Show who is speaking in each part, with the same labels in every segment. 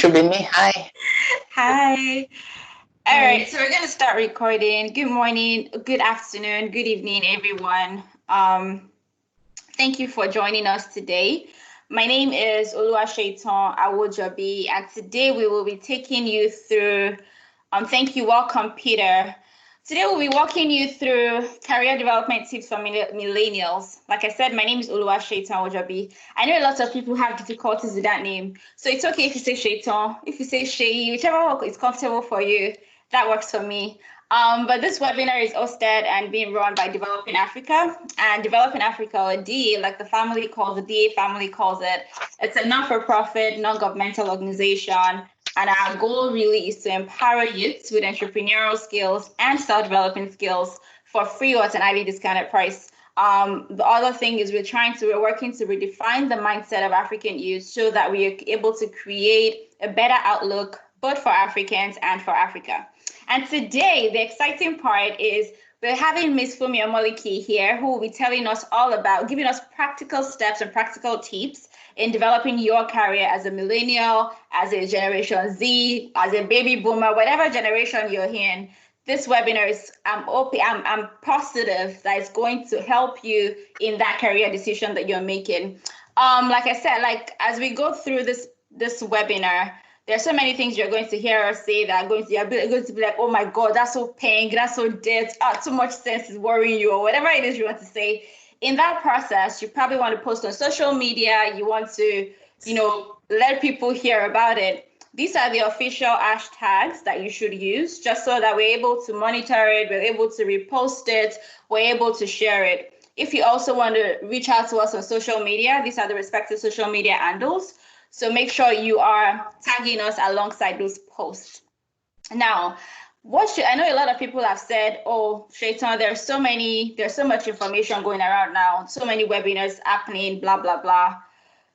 Speaker 1: should be me. Hi.
Speaker 2: Hi. All right, so we're gonna start recording. Good morning, good afternoon, good evening, everyone. Thank you for joining us today. My name is Oluwasetan Awojobi, and today we will be taking you through. Thank you, welcome, Peter. Today we'll be walking you through career development tips for millennials. Like I said, my name is Oluwasetan Awojobi. I know a lot of people have difficulties with that name, so it's okay if you say Shaitan, if you say Shay, whichever is comfortable for you. That works for me. But this webinar is hosted and being run by Developing Afrika. And Developing Afrika, or DA, like the family calls it, DA family calls it, it's a non-for-profit, non-governmental organization. And our goal really is to empower youth with entrepreneurial skills and self-development skills for free or at an highly discounted price. The other thing is we're working to redefine the mindset of African youth so that we are able to create a better outlook both for Africans and for Africa. And today, the exciting part is we're having Miss Funmi Omoliki here, who will be telling us all about, giving us practical steps and practical tips in developing your career as a millennial, as a Generation Z, as a baby boomer, whatever generation you're in. This webinar is, I'm positive that it's going to help you in that career decision that you're making. Like I said, like as we go through this webinar, there's so many things you're going to hear us say that are going to be like, oh my God, that's so pain, that's so dead, too much sense is worrying you, or whatever it is you want to say. In that process, you probably want to post on social media, you want to, let people hear about it. These are the official hashtags that you should use just so that we're able to monitor it, we're able to repost it, we're able to share it. If you also want to reach out to us on social media, these are the respective social media handles. So make sure you are tagging us alongside those posts. Now, I know a lot of people have said, oh, Shaitan, there's so much information going around now, so many webinars happening, blah, blah, blah.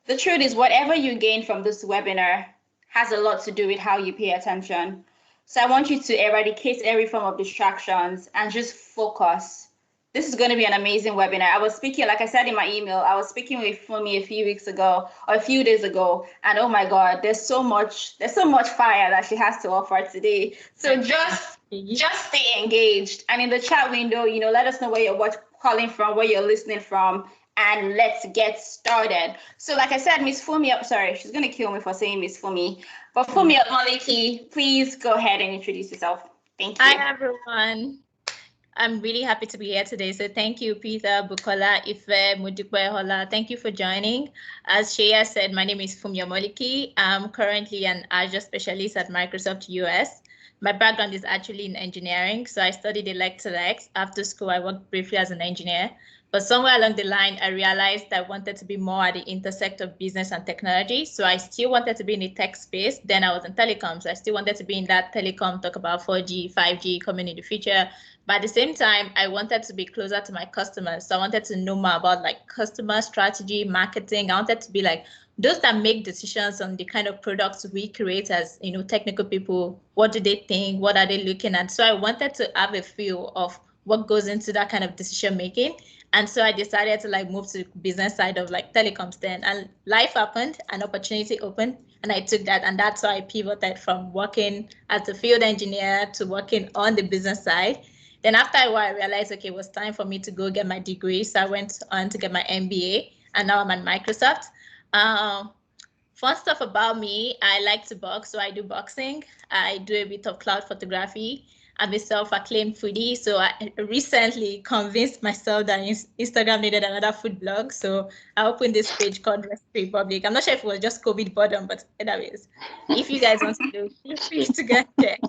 Speaker 2: The truth is whatever you gain from this webinar has a lot to do with how you pay attention. So I want you to eradicate every form of distractions and just focus. This is going to be an amazing webinar. I was speaking, like I said in my email, I was speaking with Funmi a few weeks ago or a few days ago, and oh my God, there's so much fire that she has to offer today. So just stay engaged. And in the chat window, let us know where you're calling from, where you're listening from, and let's get started. So like I said, Miss Funmi, sorry, she's going to kill me for saying Miss Funmi, but Funmi Omoliki, please go ahead and introduce yourself. Thank you.
Speaker 3: Hi, everyone. I'm really happy to be here today. So thank you, Peter, Bukola, Ife, Mudukwehola. Thank you for joining. As Shea said, my name is Funmi Omoliki. I'm currently an Azure specialist at Microsoft US. My background is actually in engineering. So I studied Electronics. After school, I worked briefly as an engineer. But somewhere along the line, I realized I wanted to be more at the intersect of business and technology. So I still wanted to be in the tech space. Then I was in telecoms. I still wanted to be in that telecom, talk about 4G, 5G coming in the future. But at the same time, I wanted to be closer to my customers. So I wanted to know more about like customer strategy, marketing. I wanted to be like those that make decisions on the kind of products we create as, technical people. What do they think? What are they looking at? So I wanted to have a feel of what goes into that kind of decision making. And so I decided to move to the business side of telecoms then, and life happened, an opportunity opened, and I took that. And that's why I pivoted from working as a field engineer to working on the business side. Then after a while, I realized, okay, it was time for me to go get my degree. So I went on to get my MBA, and now I'm at Microsoft. Fun stuff about me, I like to box, so I do boxing. I do a bit of cloud photography. I'm a self-acclaimed foodie, so I recently convinced myself that Instagram needed another food blog, so I opened this page called Recipe Republic. I'm not sure if it was just COVID boredom, but anyways, if you guys want to do, feel free to go check.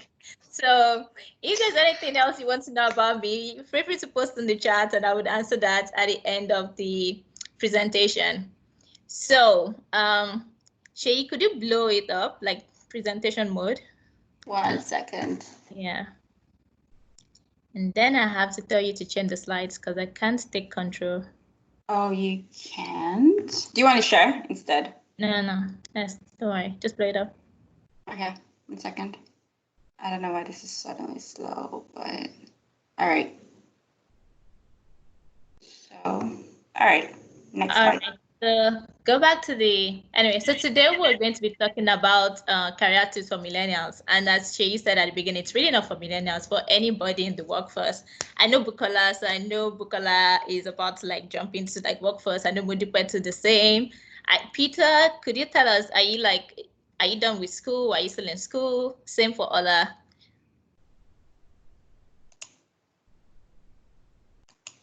Speaker 3: So if there's anything else you want to know about me, feel free to post in the chat, and I would answer that at the end of the presentation. So, Shay, could you blow it up, like presentation mode?
Speaker 2: 1 second.
Speaker 3: Yeah. And then I have to tell you to change the slides because I can't take control.
Speaker 2: Oh, you can't? Do you want to share instead?
Speaker 3: No. Yes, don't worry. Just play it up.
Speaker 2: Okay, 1 second. I don't know why this is suddenly slow, but all right. So, all right, next slide.
Speaker 3: So go back to anyway, so today we're going to be talking about career tips for millennials. And as Shay said at the beginning, it's really not for millennials, for anybody in the workforce. I know Bukola is about to like jump into like workforce. I know Mudipe to the same. Peter, could you tell us, are you done with school? Are you still in school? Same for Ola.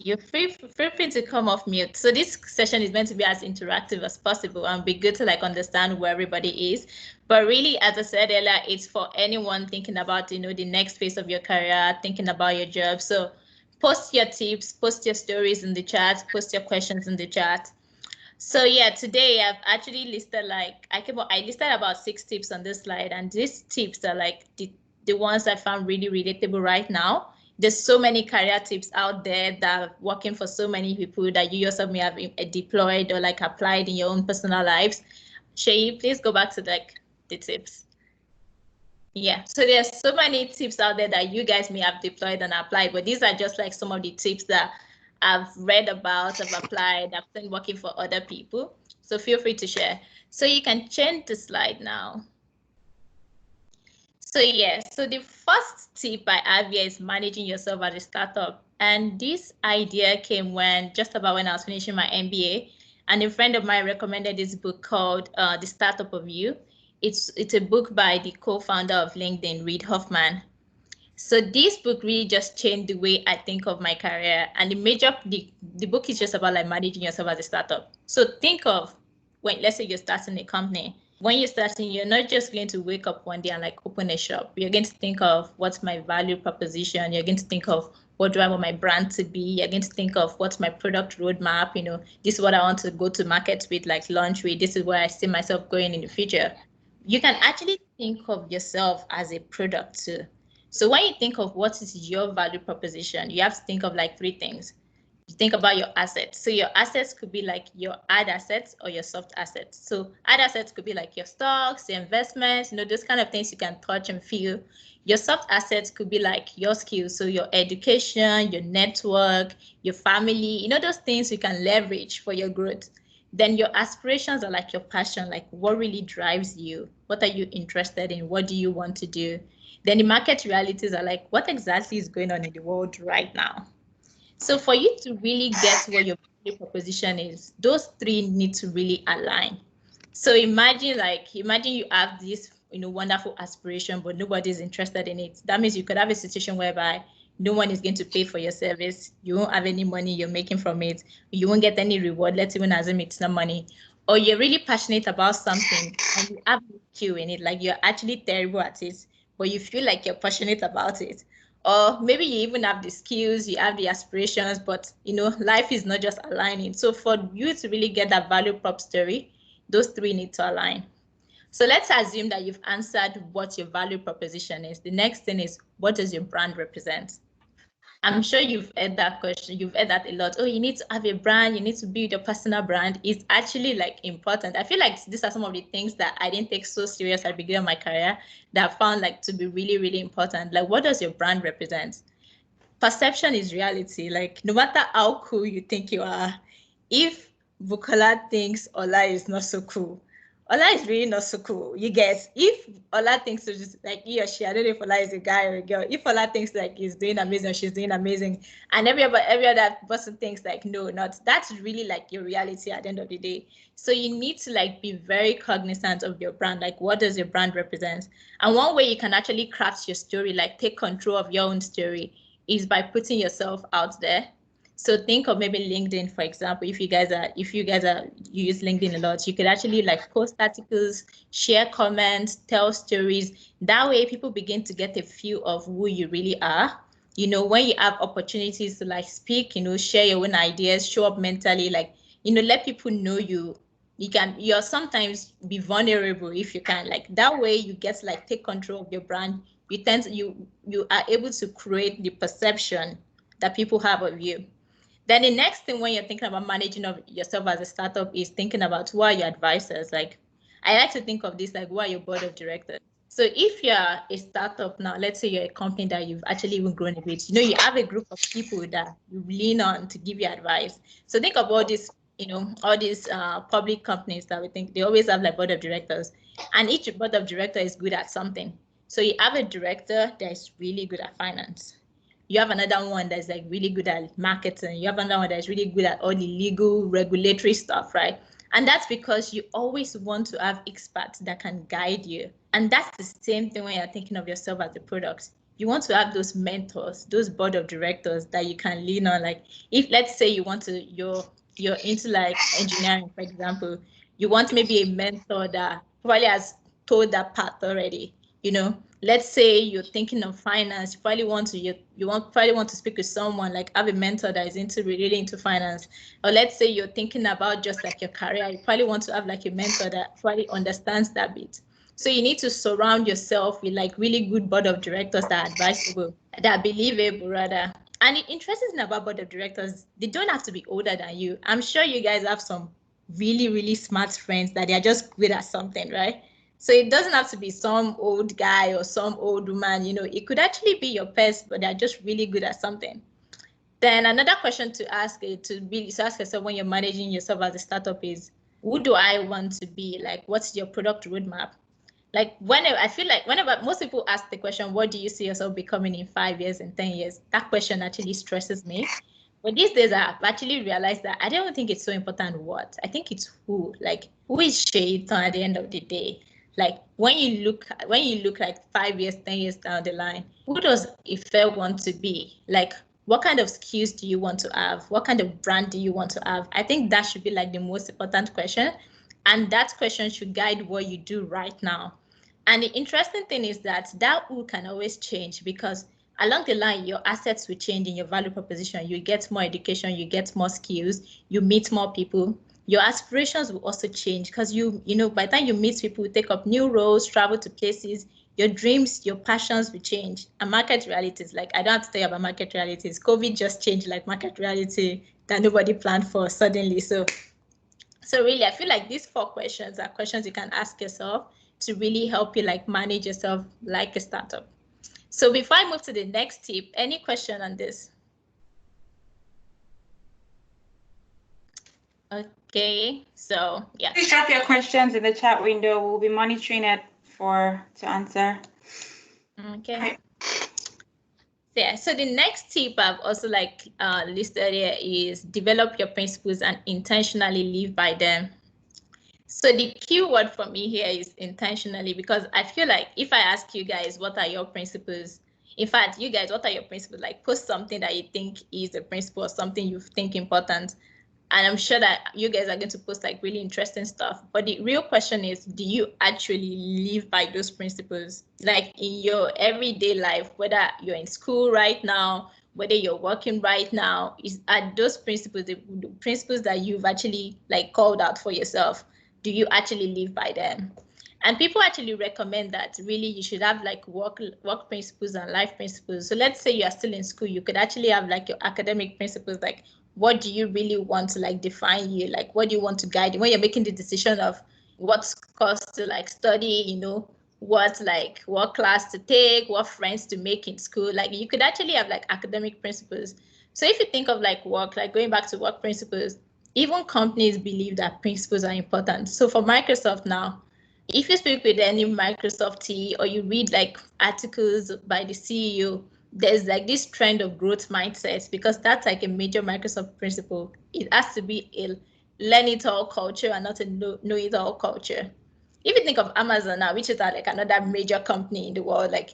Speaker 3: You're free to come off mute. So this session is meant to be as interactive as possible and be good to like understand where everybody is. But really, as I said earlier, it's for anyone thinking about, the next phase of your career, thinking about your job. So post your tips, post your stories in the chat, post your questions in the chat. So yeah, today I've actually listed I listed about 6 tips on this slide, and these tips are like the ones I found really relatable right now. There's so many career tips out there that are working for so many people that you yourself may have deployed or like applied in your own personal lives. Shay, please go back to the tips. Yeah, so there's so many tips out there that you guys may have deployed and applied, but these are just like some of the tips that I've read about, I've applied, I've been working for other people. So feel free to share. So you can change the slide now. So yeah, so the first tip I have here is managing yourself as a startup. And this idea came just about when I was finishing my MBA, and a friend of mine recommended this book called The Startup of You. It's a book by the co-founder of LinkedIn, Reid Hoffman. So this book really just changed the way I think of my career. And the book is just about like managing yourself as a startup. So think of let's say you're starting a company. When you're starting, you're not just going to wake up one day and like open a shop. You're going to think of what's my value proposition. You're going to think of what do I want my brand to be. You're going to think of what's my product roadmap. This is what I want to go to market with, like launch with. This is where I see myself going in the future. You can actually think of yourself as a product too. So when you think of what is your value proposition, you have to think of like 3 things. You think about your assets. So your assets could be like your hard assets or your soft assets. So hard assets could be like your stocks, your investments, those kind of things you can touch and feel. Your soft assets could be like your skills. So your education, your network, your family, those things you can leverage for your growth. Then your aspirations are like your passion, like what really drives you? What are you interested in? What do you want to do? Then the market realities are like what exactly is going on in the world right now. So for you to really get what your value proposition is, those 3 need to really align. So imagine you have this wonderful aspiration, but nobody's interested in it. That means you could have a situation whereby no one is going to pay for your service. You won't have any money you're making from it. You won't get any reward. Let's even assume it's not money. Or you're really passionate about something and you have no skill in it, like you're actually terrible at it, but you feel like you're passionate about it. Or maybe you even have the skills, you have the aspirations, but life is not just aligning. So for you to really get that value prop story, those 3 need to align. So let's assume that you've answered what your value proposition is. The next thing is, what does your brand represent? I'm sure you've heard that question. You've heard that a lot. Oh, you need to have a brand. You need to build your personal brand. It's actually like important. I feel like these are some of the things that I didn't take so serious at the beginning of my career that I found like to be really, really important. Like, what does your brand represent? Perception is reality. Like, no matter how cool you think you are, if Bukola thinks Ola is not so cool, Ola is really not so cool. You get, if Ola thinks so just like he or she, I don't know if Ola is a guy or a girl, if Ola thinks like he's doing amazing, she's doing amazing, and every other person thinks like, no, not, that's really like your reality at the end of the day. So you need to like be very cognizant of your brand. Like, what does your brand represent? And one way you can actually craft your story, like take control of your own story, is by putting yourself out there. So think of maybe LinkedIn, for example. If you guys you use LinkedIn a lot, you could actually like post articles, share comments, tell stories. That way people begin to get a feel of who you really are. When you have opportunities to like speak, share your own ideas, show up mentally, like, let people know you're sometimes be vulnerable if you can. Like that way you get to like take control of your brand. You are able to create the perception that people have of you. Then the next thing when you're thinking about managing of yourself as a startup is thinking about who are your advisors. Like, I like to think of this like, who are your board of directors? So if you're a startup now, let's say you're a company that you've actually even grown a bit, you have a group of people that you lean on to give you advice. So think about this all these public companies that we think they always have like board of directors, and each board of director is good at something. So you have a director that is really good at finance. You have another one that's like really good at marketing. You have another one that's really good at all the legal regulatory stuff, right? And that's because you always want to have experts that can guide you. And that's the same thing when you're thinking of yourself as a product. You want to have those mentors, those board of directors that you can lean on. Like if let's say you want to, you're into like engineering, for example, you want maybe a mentor that probably has told that path already. Let's say you're thinking of finance, you probably want to speak with someone, like have a mentor that is really into finance. Or let's say you're thinking about just like your career, you probably want to have like a mentor that probably understands that bit. So you need to surround yourself with like really good board of directors that are advisable, that are believable rather. And the interesting thing about board of directors, they don't have to be older than you. I'm sure you guys have some really, really smart friends that they are just good at something, right? So it doesn't have to be some old guy or some old woman, it could actually be your pets, but they're just really good at something. Then another question to ask yourself when you're managing yourself as a startup is, who do I want to be? Like, what's your product roadmap? Like whenever most people ask the question, what do you see yourself becoming in 5 years and 10 years? That question actually stresses me. But these days I've actually realized that I don't think it's so important what. I think it's who. Like, who is Shaitan at the end of the day? Like when you look like 5 years, 10 years down the line, who does Ife want to be? Like, what kind of skills do you want to have? What kind of brand do you want to have? I think that should be like the most important question. And that question should guide what you do right now. And the interesting thing is that who can always change, because along the line, your assets will change in your value proposition. You get more education, you get more skills, you meet more people. Your aspirations will also change because by the time you meet people, take up new roles, travel to places, your dreams, your passions will change. And market realities, like I don't have to tell you about market realities. COVID just changed like market reality that nobody planned for suddenly. So really, I feel like these 4 questions are questions you can ask yourself to really help you like manage yourself like a startup. So before I move to the next tip, any question on this? Okay, so yeah.
Speaker 2: Please drop your questions in the chat window. We'll be monitoring it to answer.
Speaker 3: Okay. Yeah, so the next tip I've also listed here is develop your principles and intentionally live by them. So the key word for me here is intentionally, because I feel like if I ask you guys, what are your principles? In fact, you guys, what are your principles? Like post something that you think is a principle or something you think important. And I'm sure that you guys are going to post like really interesting stuff. But the real question is, do you actually live by those principles? Like in your everyday life, whether you're in school right now, whether you're working right now, are those principles the principles that you've actually like called out for yourself? Do you actually live by them? And people actually recommend that really you should have like work principles and life principles. So let's say you are still in school, you could actually have like your academic principles, like what do you really want to like define you? Like what do you want to guide you when you're making the decision of what course to like study, what class to take, what friends to make in school. Like you could actually have like academic principles. So if you think of like work, like going back to work principles, even companies believe that principles are important. So for Microsoft now, if you speak with any Microsoftee or you read like articles by the CEO, there's like this trend of growth mindsets, because that's like a major Microsoft principle. It has to be a learn it all culture and not a know it all culture. If you think of Amazon now, which is like another major company in the world, like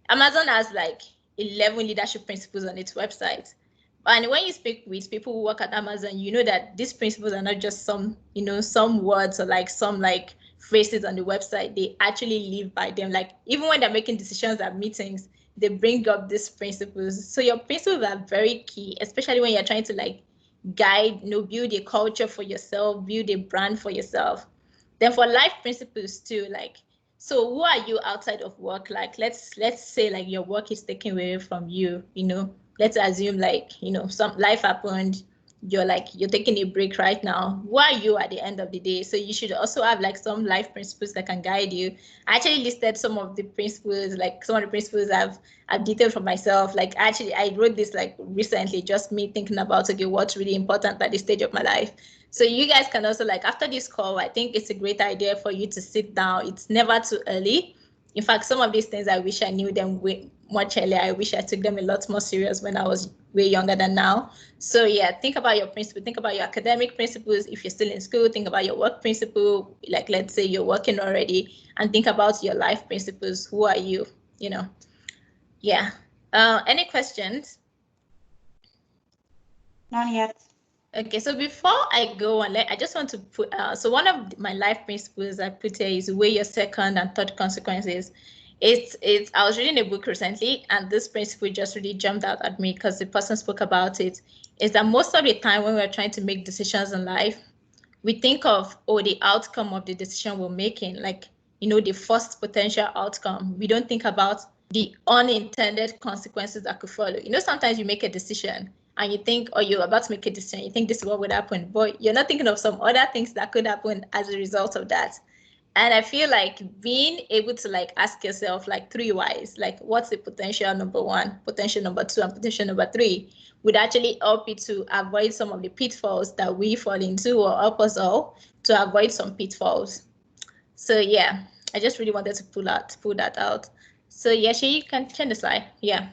Speaker 3: Amazon has like 11 leadership principles on its website. And when you speak with people who work at Amazon, you know that these principles are not just some words or like some like phrases on the website. They actually live by them. Like even when they're making decisions at meetings, they bring up these principles. So your principles are very key, especially when you're trying to like guide, build a culture for yourself, build a brand for yourself. Then for life principles too, like, so who are you outside of work? Like, let's say like your work is taken away from you, let's assume like, some life happened, you're taking a break right now. Who are you at the end of the day? So you should also have like some life principles that can guide you. I actually listed some of the principles, like some of the principles I've detailed for myself. Like actually I wrote this like recently, just me thinking about, okay, what's really important at this stage of my life. So you guys can also, like, after this call, I think it's a great idea for you to sit down. It's never too early. In fact, some of these things I wish I knew them way much earlier. I wish I took them a lot more serious when I was way younger than now. So yeah, think about your principle. Think about your academic principles. If you're still in school, think about your work principle. Like, let's say you're working already, and think about your life principles. Who are you? You know, yeah. Any questions?
Speaker 2: Not yet.
Speaker 3: Okay, so before I go on, I just want to put, so one of my life principles I put here is weigh your second and third consequences. I was reading a book recently, and this principle just really jumped out at me because the person spoke about it, is that most of the time when we're trying to make decisions in life, we think of, oh, the outcome of the decision we're making, like, you know, the first potential outcome. We don't think about the unintended consequences that could follow. You know, sometimes you make a decision and you think, or you're about to make a decision, you think this is what would happen, but you're not thinking of some other things that could happen as a result of that. And I feel like being able to, like, ask yourself, like, 3 whys, like, what's the potential number 1, potential number 2, and potential number 3 would actually help you to avoid some of the pitfalls that we fall into, or help us all to avoid some pitfalls. So yeah, I just really wanted to pull that out. So yeah, you can change the slide. Yeah.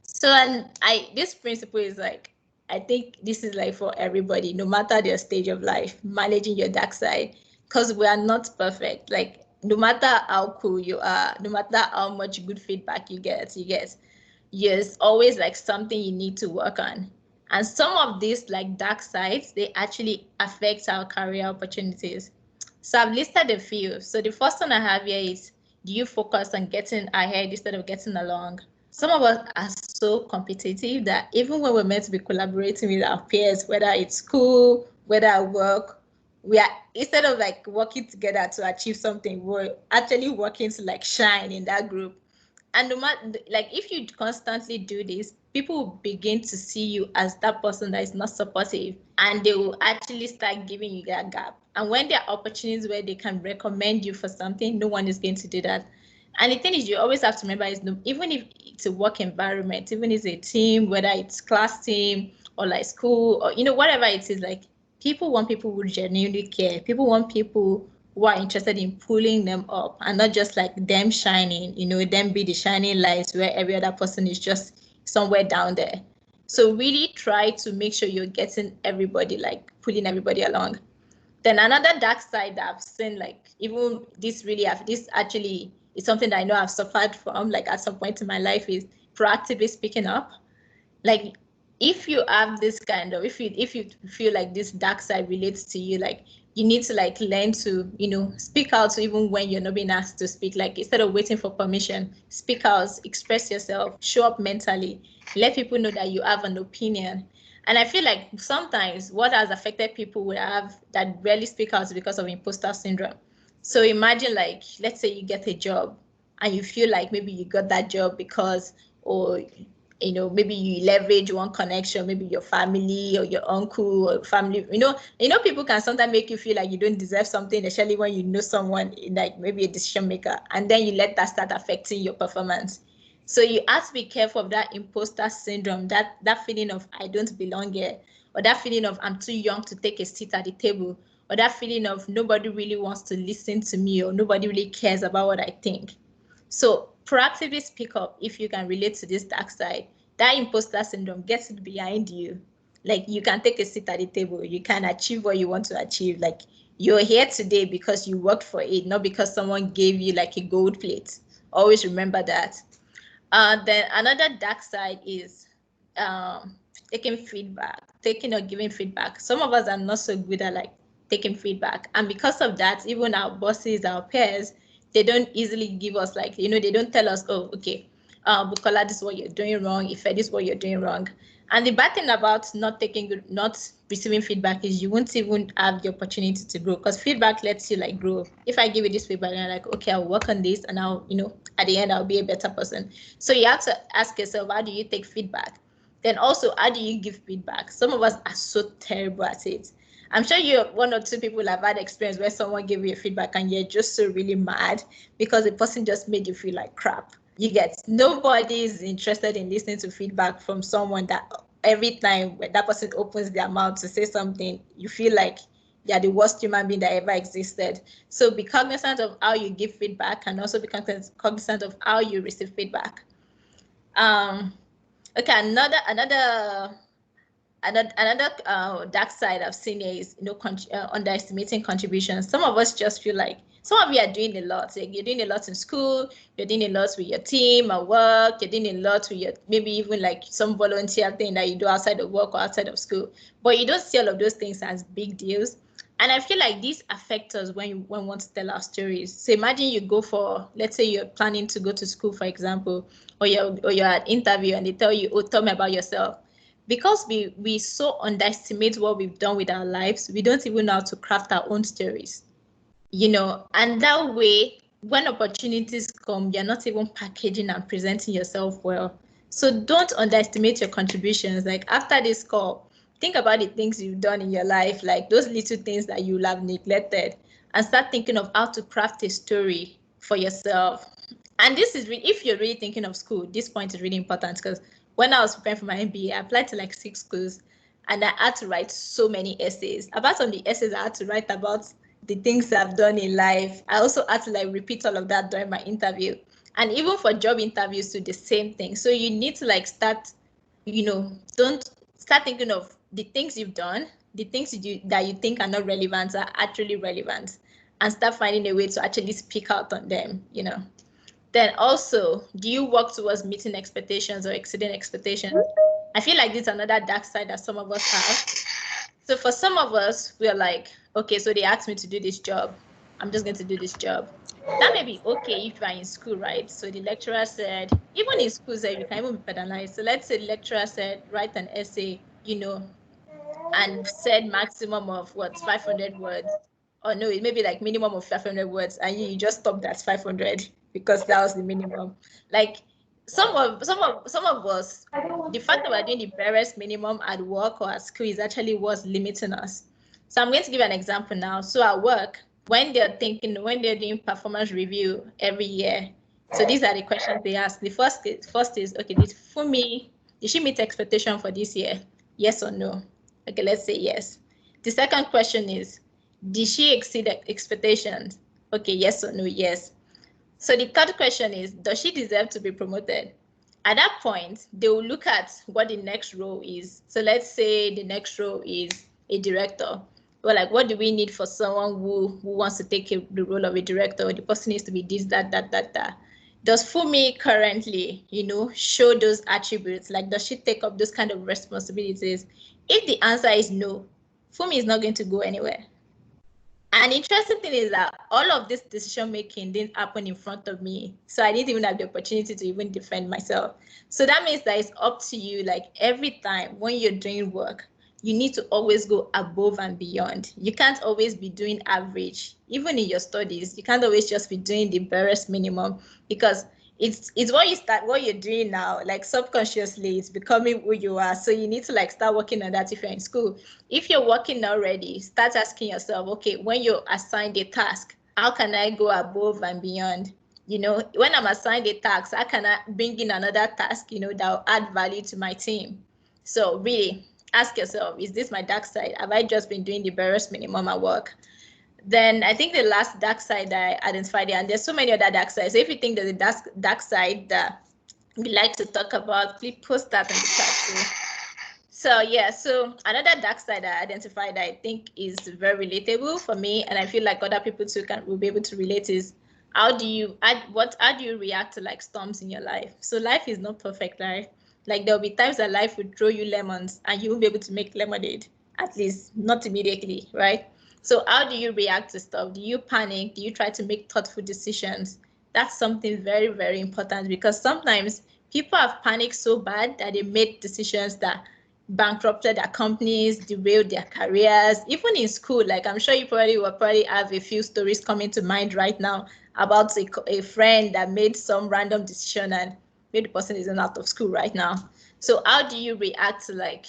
Speaker 3: So, and this principle is like, I think this is like for everybody, no matter their stage of life, managing your dark side, because we are not perfect. Like, no matter how cool you are, no matter how much good feedback you get, there's always like something you need to work on. And some of these like dark sides, they actually affect our career opportunities. So I've listed a few. So the first one I have here is, do you focus on getting ahead instead of getting along? Some of us are so competitive that even when we're meant to be collaborating with our peers, whether it's school, whether at work, we are, instead of like working together to achieve something, we're actually working to like shine in that group. And no matter, like, if you constantly do this, people will begin to see you as that person that is not supportive, and they will actually start giving you that gap. And when there are opportunities where they can recommend you for something, no one is going to do that. And the thing is, you always have to remember, is even if it's a work environment, even if it's a team, whether it's class team or like school, or, you know, whatever it is, like, people want people who genuinely care. People want people who are interested in pulling them up, and not just like them shining, you know, them be the shining lights where every other person is just somewhere down there. So really try to make sure you're getting everybody, like pulling everybody along. Then another dark side that I've seen, like, even this actually is something that I know I've suffered from, like, at some point in my life, is proactively speaking up. Like, if you have this kind of, if you feel like this dark side relates to you, like, you need to like learn to, you know, speak out even when you're not being asked to speak. Like, instead of waiting for permission, speak out, express yourself, show up mentally, let people know that you have an opinion. And I feel like sometimes what has affected people we have that rarely speak out is because of imposter syndrome. So imagine, like, let's say you get a job and you feel like maybe you got that job because, or, you know, maybe you leverage one connection, maybe your family or your uncle or family, you know, people can sometimes make you feel like you don't deserve something, especially when you know someone, like maybe a decision maker, and then you let that start affecting your performance. So you have to be careful of that imposter syndrome, that feeling of I don't belong here, or that feeling of I'm too young to take a seat at the table, or that feeling of nobody really wants to listen to me, or nobody really cares about what I think. So proactively speak up if you can relate to this dark side. That imposter syndrome gets it behind you. Like, you can take a seat at the table, you can achieve what you want to achieve. Like, you're here today because you worked for it, not because someone gave you like a gold plate. Always remember that. Then another dark side is taking or giving feedback. Some of us are not so good at like taking feedback, and because of that, even our bosses, our peers, they don't easily give us, like, you know, they don't tell us, oh, okay, Bukola, this is what you're doing wrong. Ife, this is what you're doing wrong. And the bad thing about not receiving feedback is you won't even have the opportunity to grow, because feedback lets you like grow. If I give you this feedback and I'm like, okay, I'll work on this, and I'll, you know, at the end I'll be a better person. So you have to ask yourself, how do you take feedback? Then also, how do you give feedback? Some of us are so terrible at it. I'm sure you're one or two people have had experience where someone gave you a feedback and you're just so really mad because the person just made you feel like crap. You get, nobody is interested in listening to feedback from someone that every time when that person opens their mouth to say something, you feel like you're the worst human being that ever existed. So be cognizant of how you give feedback, and also be cognizant of how you receive feedback. Okay, another dark side I've seen is, underestimating contributions. Some of us just feel like some of you are doing a lot. Like you're doing a lot in school, you're doing a lot with your team at work, you're doing a lot with your, maybe even like some volunteer thing that you do outside of work or outside of school. But you don't see all of those things as big deals. And I feel like these affect us when we want to tell our stories. So imagine you go for, let's say you're planning to go to school, for example, or you're at interview and they tell you, oh, tell me about yourself. Because we so underestimate what we've done with our lives, we don't even know how to craft our own stories, and that way, when opportunities come, you're not even packaging and presenting yourself well. So don't underestimate your contributions. Like after this call, think about the things you've done in your life, like those little things that you have neglected, and start thinking of how to craft a story for yourself. And this is if you're really thinking of school, this point is really important, because when I was preparing for my MBA, I applied to like 6 schools and I had to write so many essays. Apart from the essays I had to write about the things I've done in life, I also had to like repeat all of that during my interview. And even for job interviews, do the same thing. So you need to like start, don't start thinking of the things you've done, the things that you think are not relevant are actually relevant, and start finding a way to actually speak out on them, Then also, do you work towards meeting expectations or exceeding expectations? I feel like this is another dark side that some of us have. So for some of us, we're like, okay, so they asked me to do this job. I'm just going to do this job. That may be okay if you are in school, right? So the lecturer said, even in school, you can even be penalized. So let's say the lecturer said, write an essay, and said maximum of 500 words. Or no, it may be like minimum of 500 words, and you just stopped at 500 because that was the minimum. Like some of us, the fact that we're doing the barest minimum at work or at school is actually what's limiting us. So I'm going to give an example now. So at work, when they're doing performance review every year, so these are the questions they ask. The first is okay, did she meet expectation for this year? Yes or no? Okay, let's say yes. The second question is, did she exceed expectations? Okay, yes or no? Yes. So the third question is, does she deserve to be promoted? At that point, they will look at what the next role is. So let's say the next role is a director. Well, like, what do we need for someone who wants to take the role of a director? The person needs to be this, that. Does Funmi currently, show those attributes? Like, does she take up those kind of responsibilities? If the answer is no, Funmi is not going to go anywhere. An interesting thing is that all of this decision making didn't happen in front of me. So I didn't even have the opportunity to even defend myself. So that means that it's up to you, like every time when you're doing work, you need to always go above and beyond. You can't always be doing average. Even in your studies, you can't always just be doing the barest minimum, because it's what you're doing now, like subconsciously, it's becoming who you are. So you need to like start working on that if you're in school. If you're working already, start asking yourself, okay, when you're assigned a task, how can I go above and beyond? When I'm assigned a task, how can I bring in another task, that will add value to my team? So really ask yourself, is this my dark side? Have I just been doing the barest minimum at work? Then I think the last dark side that I identified, and there's so many other dark sides. So if you think there's a dark side that we like to talk about, please post that in the chat too. So yeah, so another dark side that I identified that I think is very relatable for me, and I feel like other people too will be able to relate, is how do you react to like storms in your life? So life is not perfect, right? Like there'll be times that life will throw you lemons and you won't be able to make lemonade, at least not immediately, right? So how do you react to stuff? Do you panic? Do you try to make thoughtful decisions? That's something very, very important, because sometimes people have panicked so bad that they made decisions that bankrupted their companies, derailed their careers. Even in school, like I'm sure you probably have a few stories coming to mind right now about a friend that made some random decision and maybe the person isn't out of school right now. So how do you react to like,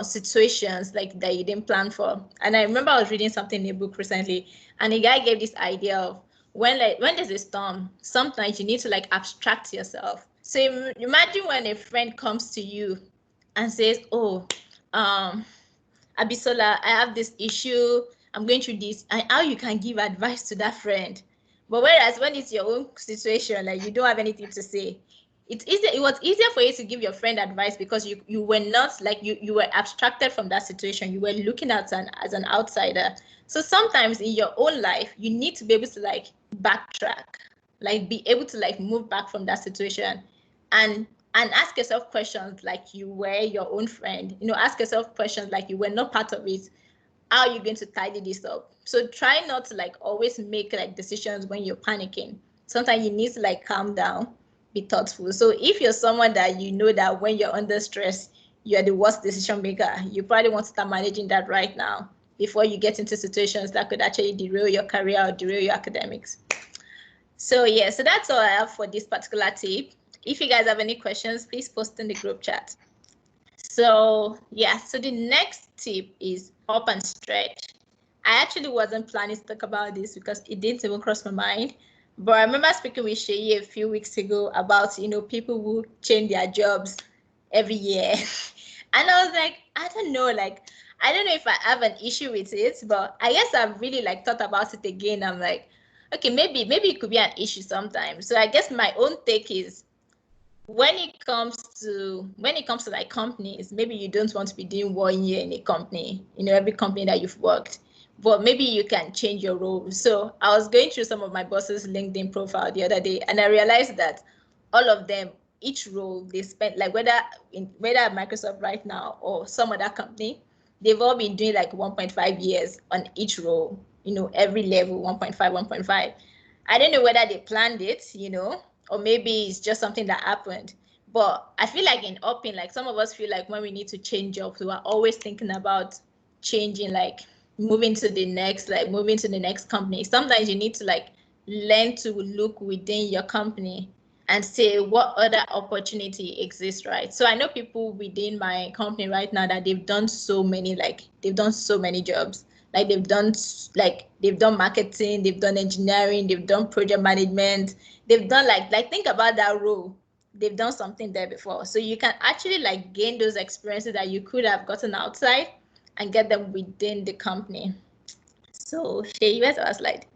Speaker 3: situations like that you didn't plan for? And I remember I was reading something in a book recently, and a guy gave this idea of when there's a storm, sometimes you need to like abstract yourself. So imagine when a friend comes to you and says, oh, Abisola, I have this issue, I'm going through this, and how you can give advice to that friend. But whereas when it's your own situation, like you don't have anything to say, it's easier. It was easier for you to give your friend advice because you were not like you were abstracted from that situation. You were looking at as an outsider. So sometimes in your own life, you need to be able to like backtrack, like be able to like move back from that situation, and ask yourself questions like you were your own friend. You know, ask yourself questions like you were not part of it. How are you going to tidy this up? So try not to like always make like decisions when you're panicking. Sometimes you need to like calm down, be thoughtful. So if you're someone that you know that when you're under stress, you're the worst decision maker, you probably want to start managing that right now before you get into situations that could actually derail your career or derail your academics. So yeah, so that's all I have for this particular tip. If you guys have any questions, please post in the group chat. So yeah, so the next tip is up and stretch. I actually wasn't planning to talk about this because it didn't even cross my mind. But I remember speaking with Sheyi a few weeks ago about, you know, people who change their jobs every year. And I was like, I don't know if I have an issue with it, but I guess I've really like thought about it again. I'm like, okay, maybe it could be an issue sometimes. So I guess my own take is when it comes to like companies, maybe you don't want to be doing 1 year in a company, you know, every company that you've worked, but maybe you can change your role. So I was going through some of my boss's LinkedIn profile the other day, and I realized that all of them, each role they spent, like whether at Microsoft right now or some other company, they've all been doing like 1.5 years on each role, you know, every level 1.5. I don't know whether they planned it, you know, or maybe it's just something that happened. But I feel like in upping, like some of us feel like when we need to change jobs, we are always thinking about changing, like moving to the next company. Sometimes you need to like learn to look within your company and say what other opportunity exists, right? So I know people within my company right now that they've done so many jobs. Like they've done marketing, they've done engineering, they've done project management, they've done like think about that role. They've done something there before. So you can actually like gain those experiences that you could have gotten outside and get them within the company. So Shay, where's our slide?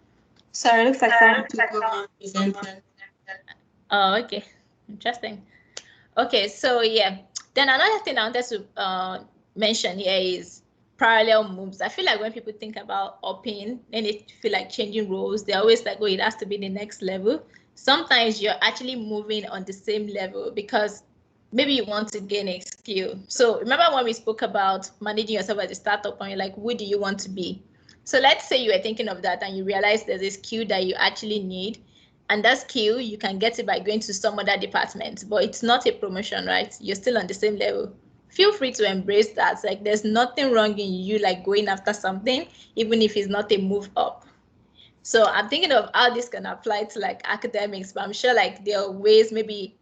Speaker 2: Sorry, looks like someone took over presenting.
Speaker 3: Oh, okay. Interesting. Okay, so yeah. Then another thing I wanted to mention here is parallel moves. I feel like when people think about upping and they feel like changing roles, they're always like, oh, it has to be the next level. Sometimes you're actually moving on the same level because maybe you want to gain a skill. So remember when we spoke about managing yourself as a startup and you're like, who do you want to be? So let's say you were thinking of that and you realize there's a skill that you actually need. And that skill, you can get it by going to some other department, but it's not a promotion, right? You're still on the same level. Feel free to embrace that. Like there's nothing wrong in you like going after something, even if it's not a move up. So I'm thinking of how this can apply to like academics, but I'm sure like there are ways, maybe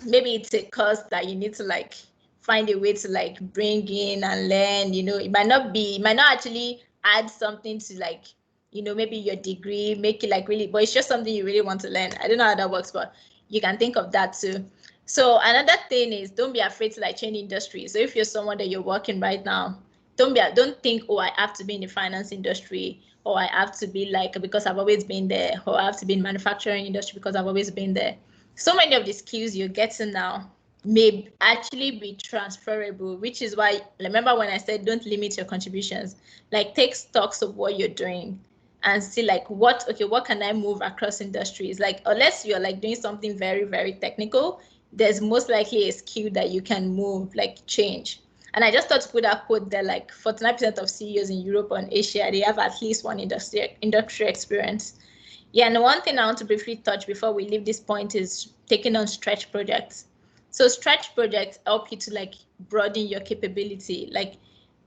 Speaker 3: it's a course that you need to like find a way to like bring in and learn, you know, it might not actually add something to like, you know, maybe your degree, make it like really, but it's just something you really want to learn. I don't know how that works, but you can think of that too. So another thing is don't be afraid to like change industry. So if you're someone that you're working right now, don't think, oh, I have to be in the finance industry, or I have to be like, because I've always been there, or I have to be in manufacturing industry because I've always been there. So many of the skills you're getting now may actually be transferable, which is why, remember when I said don't limit your contributions, like take stocks of what you're doing and see like what can I move across industries? Like unless you're like doing something very, very technical, there's most likely a skill that you can move, like change. And I just thought to put that quote there, like 49% of CEOs in Europe and Asia, they have at least one industry experience. Yeah, and one thing I want to briefly touch before we leave this point is taking on stretch projects. So stretch projects help you to like broaden your capability. Like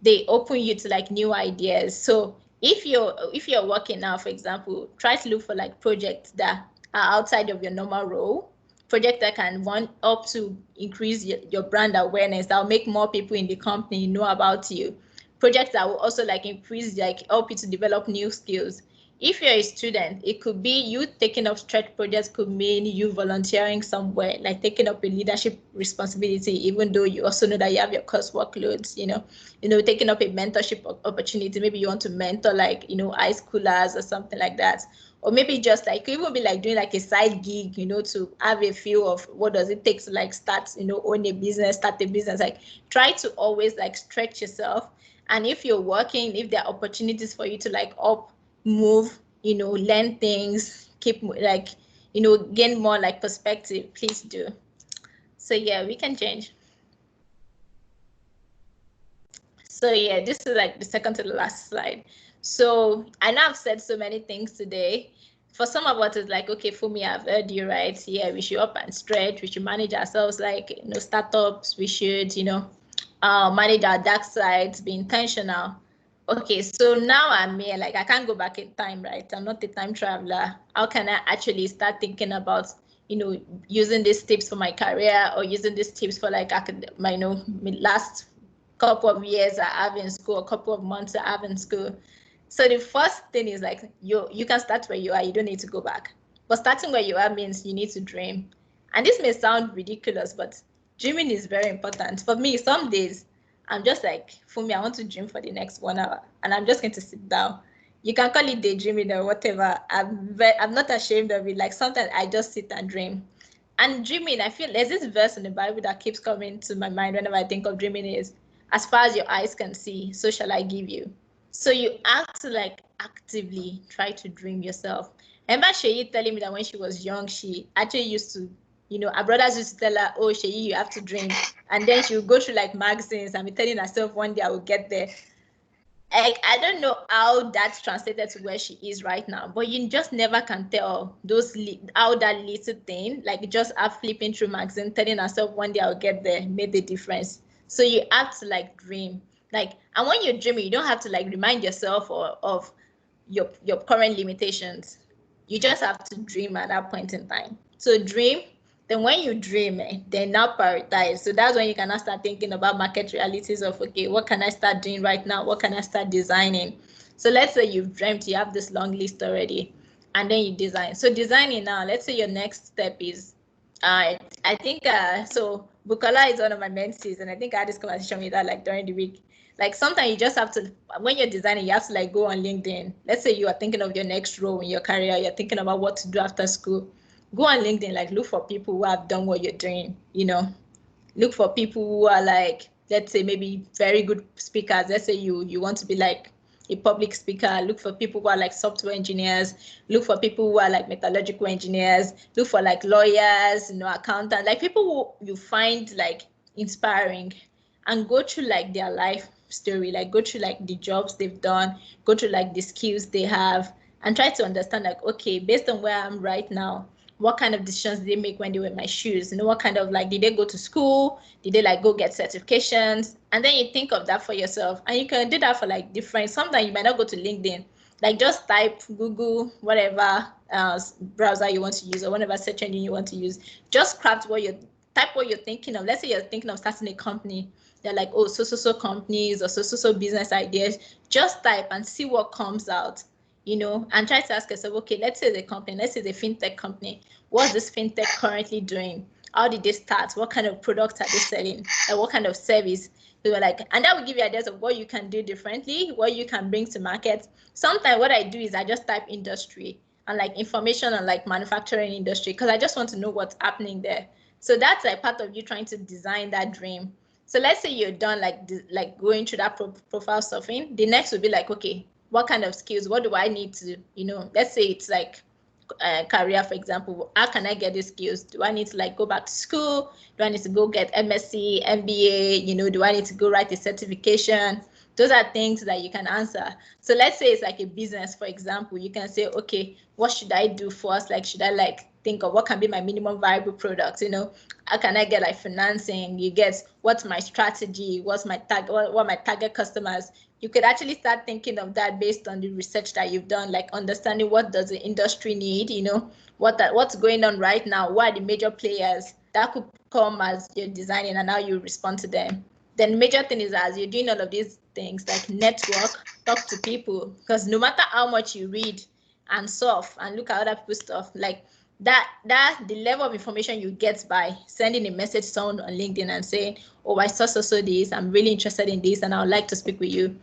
Speaker 3: they open you to like new ideas. So if you're working now, for example, try to look for like projects that are outside of your normal role, projects that can help to increase your brand awareness, that will make more people in the company know about you. Projects that will also like increase, like help you to develop new skills. if you're a student, it could be you taking up stretch projects, could mean you volunteering somewhere, like taking up a leadership responsibility, even though you also know that you have your coursework loads, taking up a mentorship opportunity. Maybe you want to mentor like, high schoolers or something like that. Or maybe just like, it could even be like doing like a side gig, to have a feel of what does it take to like start, own a business, start a business. Like try to always like stretch yourself. And if you're working, if there are opportunities for you to like move, learn things, keep like, gain more like perspective, please do. So yeah, we can change. So yeah, this is like the second to the last slide. So I know I've said so many things today. For some of us, it's like, okay, for me, I've heard you right. Yeah, we should up and stretch. We should manage ourselves like, startups. We should, manage our dark sides, be intentional. Okay, so now I'm here, like I can't go back in time, right? I'm not a time traveler. How can I actually start thinking about, using these tips for my career or using these tips for like, my last couple of years I have in school, a couple of months I have in school. So the first thing is like, you can start where you are, you don't need to go back. But starting where you are means you need to dream. And this may sound ridiculous, but dreaming is very important. For me, some days, I'm just like, for me, I want to dream for the next 1 hour, and I'm just going to sit down. You can call it daydreaming or whatever. I'm not ashamed of it. Like sometimes I just sit and dream. And dreaming, I feel there's this verse in the Bible that keeps coming to my mind whenever I think of dreaming is, as far as your eyes can see, so shall I give you. So you have to like actively try to dream yourself. I remember Sheyi telling me that when she was young, she actually used to, her brothers used to tell her, oh, Sheyi, you have to dream. And then she would go through like magazines and be telling herself one day I will get there. Like, I don't know how that's translated to where she is right now, but you just never can tell how that little thing, like just her flipping through magazine, telling herself one day I'll get there, made the difference. So you have to like dream. Like, and when you're dreaming, you don't have to like remind yourself of your current limitations. You just have to dream at that point in time. So dream. Then when you dream, then now prioritize. So that's when you can now start thinking about market realities of, okay, what can I start doing right now? What can I start designing? So let's say you've dreamt, you have this long list already, and then you design. So designing now, let's say your next step is, I think, so Bukola is one of my mentees, and I think I had this conversation with her like during the week. Like sometimes you just have to, when you're designing, you have to like go on LinkedIn. Let's say you are thinking of your next role in your career, you're thinking about what to do after school. Go on LinkedIn, like look for people who have done what you're doing, look for people who are like, let's say maybe very good speakers. Let's say you want to be like a public speaker. Look for people who are like software engineers. Look for people who are like metallurgical engineers. Look for like lawyers, accountants, like people who you find like inspiring, and go through like their life story, like go through like the jobs they've done, go through like the skills they have, and try to understand like, okay, based on where I'm right now, what kind of decisions did they make when they were in my shoes? What kind of like, did they go to school? Did they like go get certifications? And then you think of that for yourself, and you can do that for like different, sometimes you might not go to LinkedIn, like just type Google, whatever browser you want to use or whatever search engine you want to use, just craft type what you're thinking of. Let's say you're thinking of starting a company. They're like, oh, so companies or so business ideas. Just type and see what comes out. And try to ask yourself, okay, let's say the company, let's say the fintech company, what's this fintech currently doing? How did they start? What kind of products are they selling? And what kind of service? They were like, and that will give you ideas of what you can do differently, what you can bring to market. Sometimes what I do is I just type industry and like information on like manufacturing industry, because I just want to know what's happening there. So that's like part of you trying to design that dream. So let's say you're done like going through that profile stuffing. The next would be like, okay, what kind of skills, what do I need to, let's say it's like career, for example, how can I get these skills? Do I need to like go back to school? Do I need to go get MSc, MBA? Do I need to go write a certification? Those are things that you can answer. So let's say it's like a business, for example, you can say, okay, what should I do first? Like, should I like think of what can be my minimum viable products? How can I get like financing? You get, what's my strategy? What's my what are my target customers? You could actually start thinking of that based on the research that you've done, like understanding what does the industry need, what's going on right now, what are the major players that could come as you're designing and how you respond to them. Then major thing is, as you're doing all of these things, like network, talk to people, because no matter how much you read, and surf and look at other people's stuff. Like that the level of information you get by sending a message to someone on LinkedIn and saying, oh, I saw so this, I'm really interested in this, and I would like to speak with you.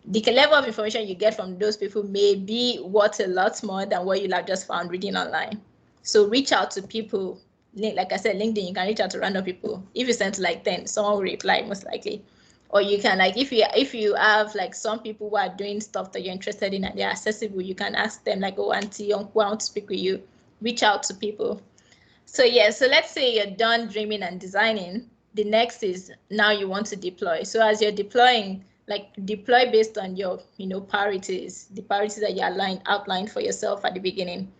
Speaker 3: The level of information you get from those people may be worth a lot more than what you'll have just found reading online. So reach out to people. Like I said, LinkedIn, you can reach out to random people. If you send to like 10, someone will reply most likely. Or you can, like, if you have like some people who are doing stuff that you're interested in and they're accessible, you can ask them like, oh, auntie, uncle, I want to speak with you. Reach out to people. So yeah, so let's say you're done dreaming and designing. The next is now you want to deploy. So as you're deploying, like deploy based on your, priorities, the priorities that you outlined for yourself at the beginning.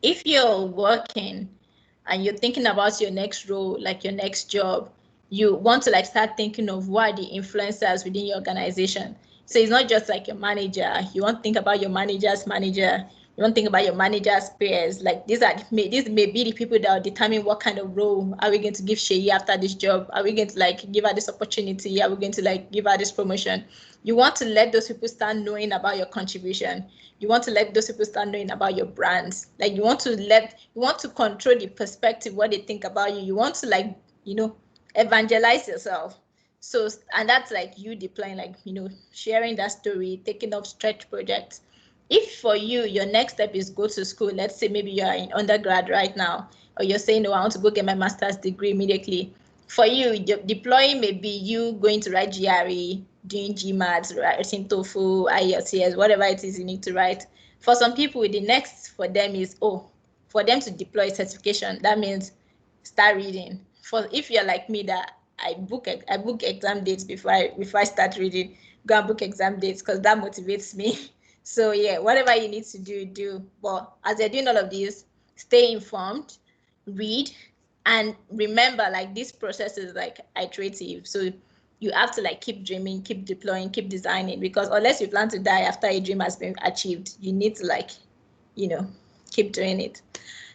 Speaker 3: If you're working and you're thinking about your next role, like your next job, you want to like start thinking of what are the influencers within your organization. So it's not just like your manager. You want to think about your manager's manager. You want to think about your manager's peers. Like these may be the people that will determine what kind of role are we going to give Sheyi after this job. Are we going to like give her this opportunity? Are we going to like give her this promotion? You want to let those people start knowing about your contribution. You want to let those people start knowing about your brands. Like you want to control the perspective, what they think about you. You want to like, evangelize yourself. So, and that's like you deploying, like, sharing that story, taking up stretch projects. If for you, your next step is go to school, let's say maybe you're in undergrad right now, or you're saying, no, I want to go get my master's degree immediately. For you, deploying may be you going to write GRE, doing GMAT, writing TOEFL, IELTS, whatever it is you need to write. For some people, the next for them is, for them to deploy certification, that means start reading. For if you're like me, that I book exam dates before I start reading, go and book exam dates because that motivates me. So yeah, whatever you need to do. But as you're doing all of these, stay informed, read, and remember, like this process is like iterative. So you have to like keep dreaming, keep deploying, keep designing, because unless you plan to die after a dream has been achieved, you need to like, keep doing it.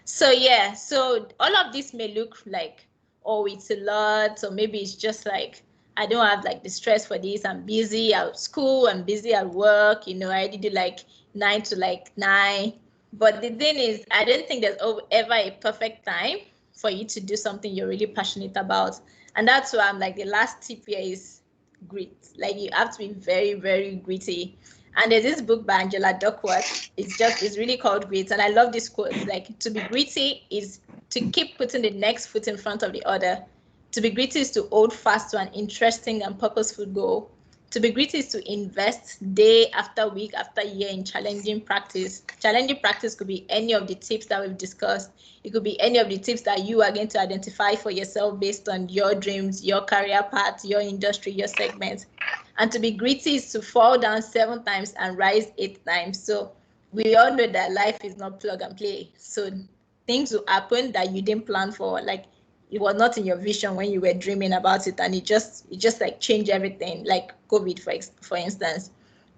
Speaker 3: So yeah, so all of this may look like, oh, it's a lot, or maybe it's just like, I don't have like the stress for this. I'm busy at school, I'm busy at work, I already do like 9 to like 9. But the thing is, I don't think there's ever a perfect time for you to do something you're really passionate about. And that's why I'm like, the last tip here is grit. Like you have to be very, very gritty. And there's this book by Angela Duckworth. It's really called Grit. And I love this quote. Like, to be gritty is to keep putting the next foot in front of the other. To be gritty is to hold fast to an interesting and purposeful goal. To be gritty is to invest day after week after year in challenging practice. Challenging practice could be any of the tips that we've discussed. It could be any of the tips that you are going to identify for yourself based on your dreams, your career path, your industry, your segments. And to be gritty is to fall down 7 times and rise 8 times. So we all know that life is not plug and play. So things will happen that you didn't plan for. Like it was not in your vision when you were dreaming about it, and it just like changed everything, like COVID, for instance.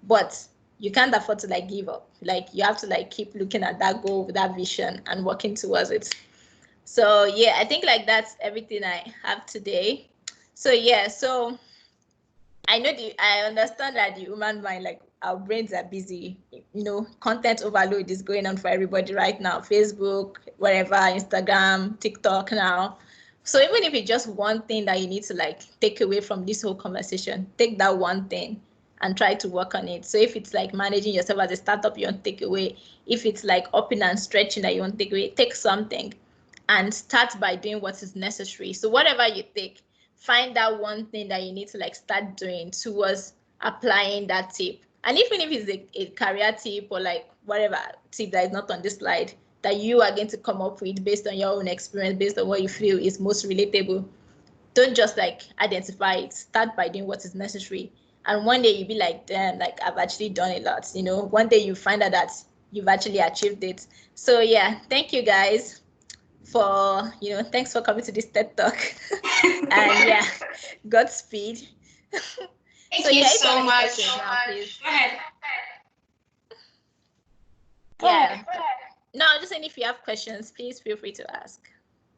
Speaker 3: But you can't afford to like give up. Like you have to like keep looking at that goal, that vision, and working towards it. So yeah, I think like that's everything I have today. So yeah, so I understand that the human mind, like our brains are busy, content overload is going on for everybody right now. Facebook, wherever, Instagram, TikTok now. So even if it's just one thing that you need to like take away from this whole conversation, take that one thing and try to work on it. So if it's like managing yourself as a startup, you want to take away. If it's like upping and stretching that you want to take away, take something and start by doing what is necessary. So whatever you take, find that one thing that you need to like start doing towards applying that tip. And even if it's a career tip or like whatever tip that is not on this slide that you are going to come up with based on your own experience, based on what you feel is most relatable, don't just like identify it. Start by doing what is necessary. And one day you'll be like, damn, like I've actually done a lot. One day you find out that you've actually achieved it. So yeah, thank you guys for, thanks for coming to this TED Talk. And yeah, Godspeed.
Speaker 2: Thank you so much.
Speaker 3: Now, please.
Speaker 2: Go ahead.
Speaker 3: Yeah. No, just saying, if you have questions, please feel free to ask.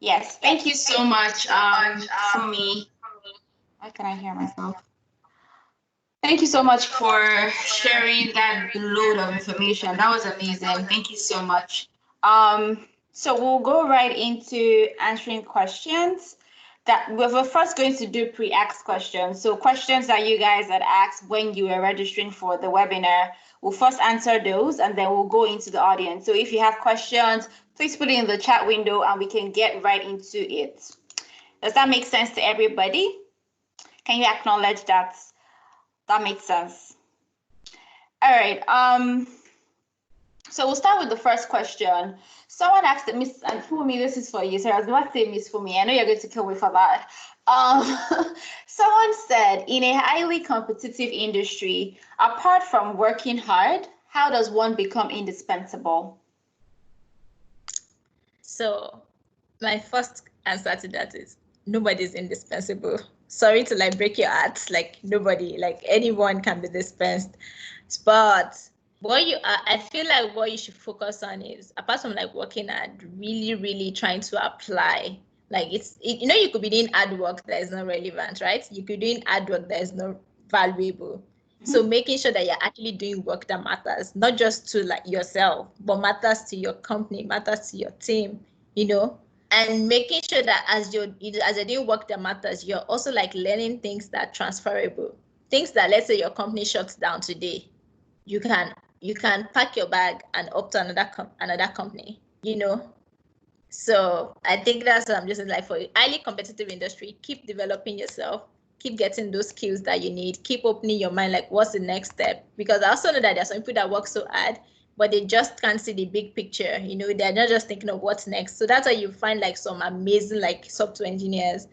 Speaker 2: Yes, thank you so much, Funmi. Why can I hear myself? Thank you so much for sharing that load of information. That was amazing. Thank you so much. So we'll go right into answering questions. That we're first going to do pre-asked questions. So questions that you guys had asked when you were registering for the webinar. We'll first answer those and then we'll go into the audience. So if you have questions, please put it in the chat window and we can get right into it. Does that make sense to everybody? Can you acknowledge that? That makes sense. All right. So we'll start with the first question. Someone asked Miss and Funmi, this is for you. So I was going to say Miss Funmi. I know you're going to kill me for that. Someone said, in a highly competitive industry, apart from working hard, how does one become indispensable?
Speaker 3: So my first answer to that is nobody's indispensable. Sorry to like break your heart, like nobody, like anyone can be dispensed. But I feel like what you should focus on is, apart from like working hard, really trying to apply. Like you could be doing hard work that is not relevant, right? You could be doing hard work that is not valuable. So making sure that you're actually doing work that matters, not just to like yourself, but matters to your company, matters to your team, and making sure that as you're doing work that matters, you're also like learning things that are transferable. Things that, let's say your company shuts down today, you can pack your bag and up to another company, So I think that's what I'm just like, for a highly competitive industry, keep developing yourself, keep getting those skills that you need, keep opening your mind, like what's the next step? Because I also know that there's some people that work so hard, but they just can't see the big picture. They're not just thinking of what's next. So that's why you find like some amazing like software engineers,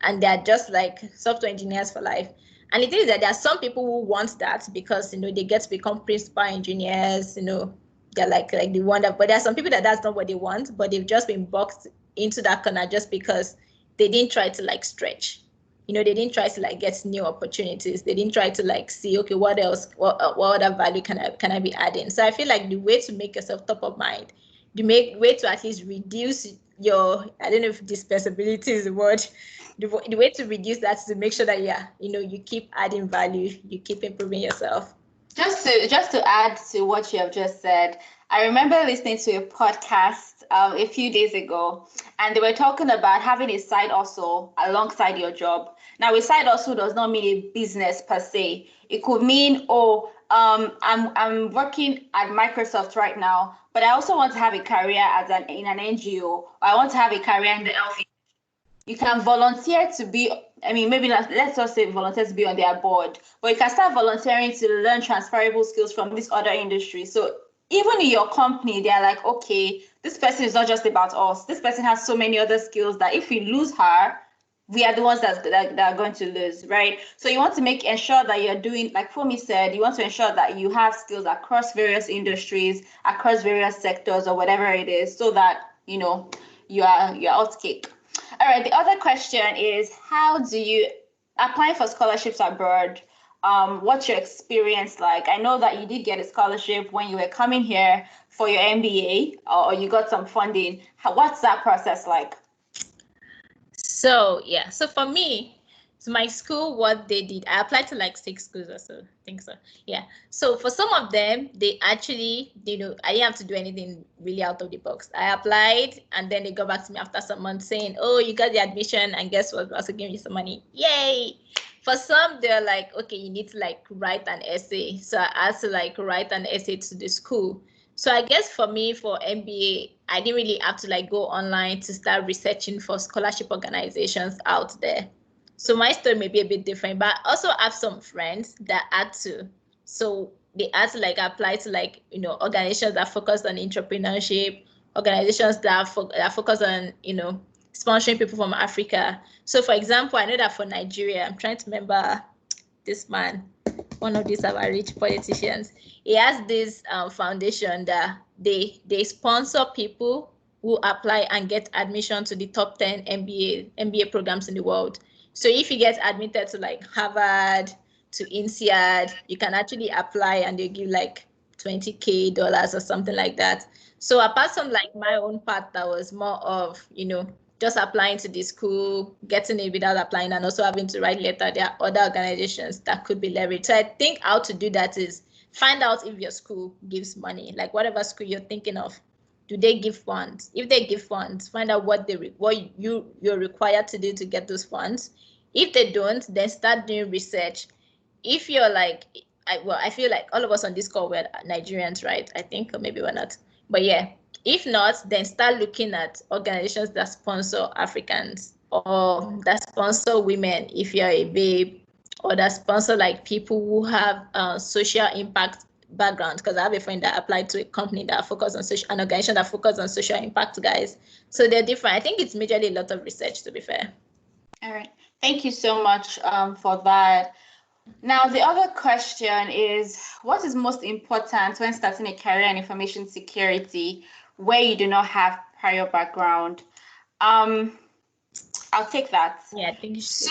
Speaker 3: and they're just like software engineers for life. And the thing is that there are some people who want that because they get to become principal engineers, they're like the one that, but there are some people that that's not what they want, but they've just been boxed into that corner just because they didn't try to like stretch. They didn't try to like get new opportunities. They didn't try to like see, okay, what else, what other value can I be adding? So I feel like the way to make yourself top of mind, the way to at least reduce your, I don't know if dispensability is the word, the way to reduce that is to make sure that you keep adding value, you keep improving yourself.
Speaker 2: Just to add to what you have just said, I remember listening to a podcast a few days ago, and they were talking about having a side hustle alongside your job. Now, a side hustle does not mean a business per se. It could mean, I'm working at Microsoft right now, but I also want to have a career in an NGO, or I want to have a career in the health. You can volunteer to be, maybe let's just say volunteer to be on their board, but you can start volunteering to learn transferable skills from this other industry. So even in your company, they're like, okay, this person is not just about us. This person has so many other skills that if we lose her, we are the ones that are going to lose, right? So you want to ensure that you're doing, like Funmi said, you want to ensure that you have skills across various industries, across various sectors, or whatever it is, so that you're out cake. All right, the other question is, how do you apply for scholarships abroad? What's your experience like? I know that you did get a scholarship when you were coming here for your MBA, or you got some funding. What's that process like?
Speaker 3: So yeah, so for me, so my school, what they did, I applied to like 6 schools or so, I think so. Yeah. So for some of them, they actually, I didn't have to do anything really out of the box. I applied and then they got back to me after some months saying, oh, you got the admission and guess what? We're also giving you some money. Yay! For some, they're like, okay, you need to like write an essay. So I had to like write an essay to the school. So I guess for me, for MBA, I didn't really have to like go online to start researching for scholarship organizations out there. So my story may be a bit different, but I also have some friends that had to. So they had to like apply to like, organizations that focus on entrepreneurship, organizations that focus on, sponsoring people from Africa. So for example, I know that for Nigeria, I'm trying to remember this man, one of these our rich politicians. He has this foundation that they sponsor people who apply and get admission to the top 10 MBA programs in the world. So if you get admitted to like Harvard, to INSEAD, you can actually apply and they give like $20,000 or something like that. So apart from like my own part that was more of, just applying to the school, getting it without applying, and also having to write letter. There are other organizations that could be leveraged. So I think how to do that is find out if your school gives money, like whatever school you're thinking of. Do they give funds? If they give funds, find out what you're required to do to get those funds. If they don't, then start doing research. If you're like, I feel like all of us on this call were Nigerians, right? I think, or maybe we're not. But yeah, if not, then start looking at organizations that sponsor Africans or that sponsor women if you're a babe, or that sponsor like people who have social impact background. Because I have a friend that applied to a company that focused on an organization that focused on social impact, guys. So they're different. I think it's majorly a lot of research, to be fair.
Speaker 2: All right. Thank you so much for that. Now, the other question is, what is most important when starting a career in information security where you do not have prior background? I'll take that.
Speaker 3: Yeah, I think you should.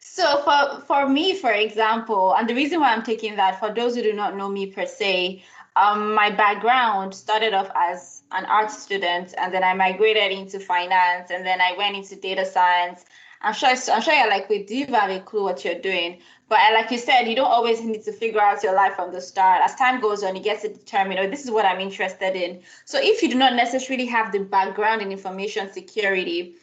Speaker 2: So for me, for example, and the reason why I'm taking that, for those who do not know me per se, my background started off as an art student, and then I migrated into finance, and then I went into data science. I'm sure you're like, wait, do you have a clue what you're doing? But like you said, you don't always need to figure out your life from the start. As time goes on, you get to determine, oh, this is what I'm interested in. So if you do not necessarily have the background in information security,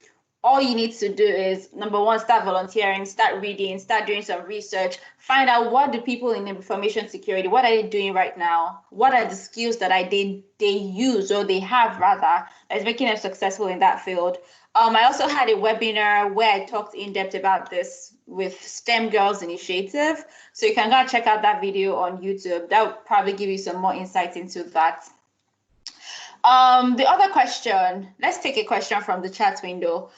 Speaker 2: all you need to do is, number one, start volunteering, start reading, start doing some research, find out what the people in information security, what are they doing right now? What are the skills that they use, or they have rather, that is making them successful in that field. I also had a webinar where I talked in depth about this with STEM Girls Initiative. So you can go and check out that video on YouTube. That would probably give you some more insight into that. The other question, let's take a question from the chat window.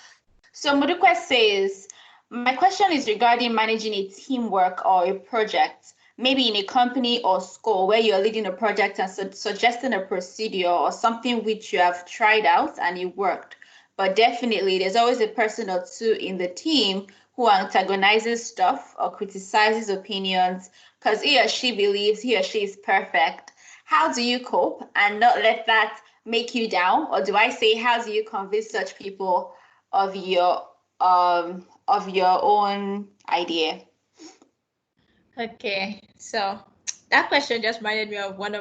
Speaker 2: So Modukwe says, my question is regarding managing a teamwork or a project, maybe in a company or school where you're leading a project and suggesting a procedure or something which you have tried out and it worked. But definitely there's always a person or two in the team who antagonizes stuff or criticizes opinions because he or she believes he or she is perfect. How do you cope and not let that make you down? Or do I say, how do you convince such people of your own idea?
Speaker 3: Okay, so that question just reminded me of one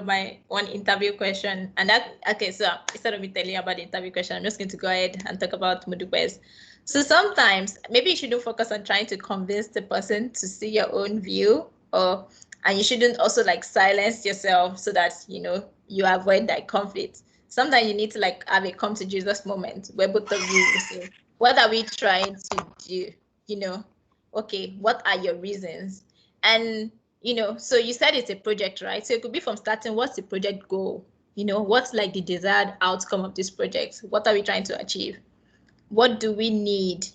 Speaker 3: interview question, and that, okay, so instead of me telling you about the interview question, I'm just going to go ahead and talk about Modukwe's. So sometimes maybe you shouldn't focus on trying to convince the person to see your own view, and you shouldn't also like silence yourself so that you avoid that conflict. Sometimes you need to like have a come to Jesus moment where both of you say, what are we trying to do? Okay, what are your reasons? And so you said it's a project, right? So it could be from starting, what's the project goal? What's like the desired outcome of this project? What are we trying to achieve? What do we need?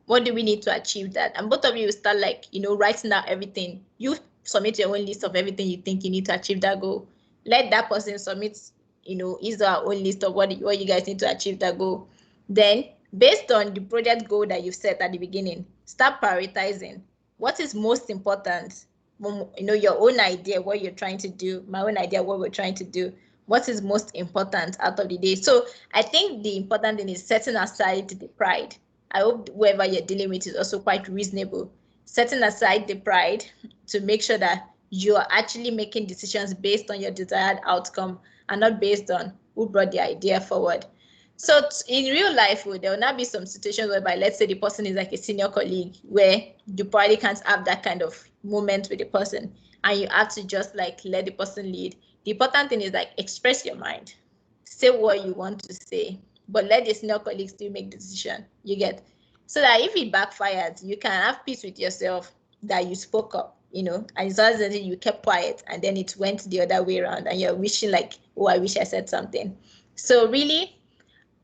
Speaker 3: What do we need to achieve that? And both of you start like, writing out everything. You submit your own list of everything you think you need to achieve that goal. Let that person submit, his or her own list of what you guys need to achieve that goal. Then, based on the project goal that you've set at the beginning, start prioritizing. What is most important? Your own idea, what you're trying to do, my own idea, what we're trying to do. What is most important out of the day? So I think the important thing is setting aside the pride. I hope whoever you're dealing with is also quite reasonable. Setting aside the pride to make sure that you are actually making decisions based on your desired outcome and not based on who brought the idea forward. So in real life, there will not be some situations whereby, let's say the person is like a senior colleague where you probably can't have that kind of moment with the person and you have to just like let the person lead. The important thing is like express your mind, say what you want to say, but let the senior colleagues still make the decision, you get? So that if it backfires, you can have peace with yourself that you spoke up, and it's not that you kept quiet and then it went the other way around and you're wishing like, oh, I wish I said something. So really,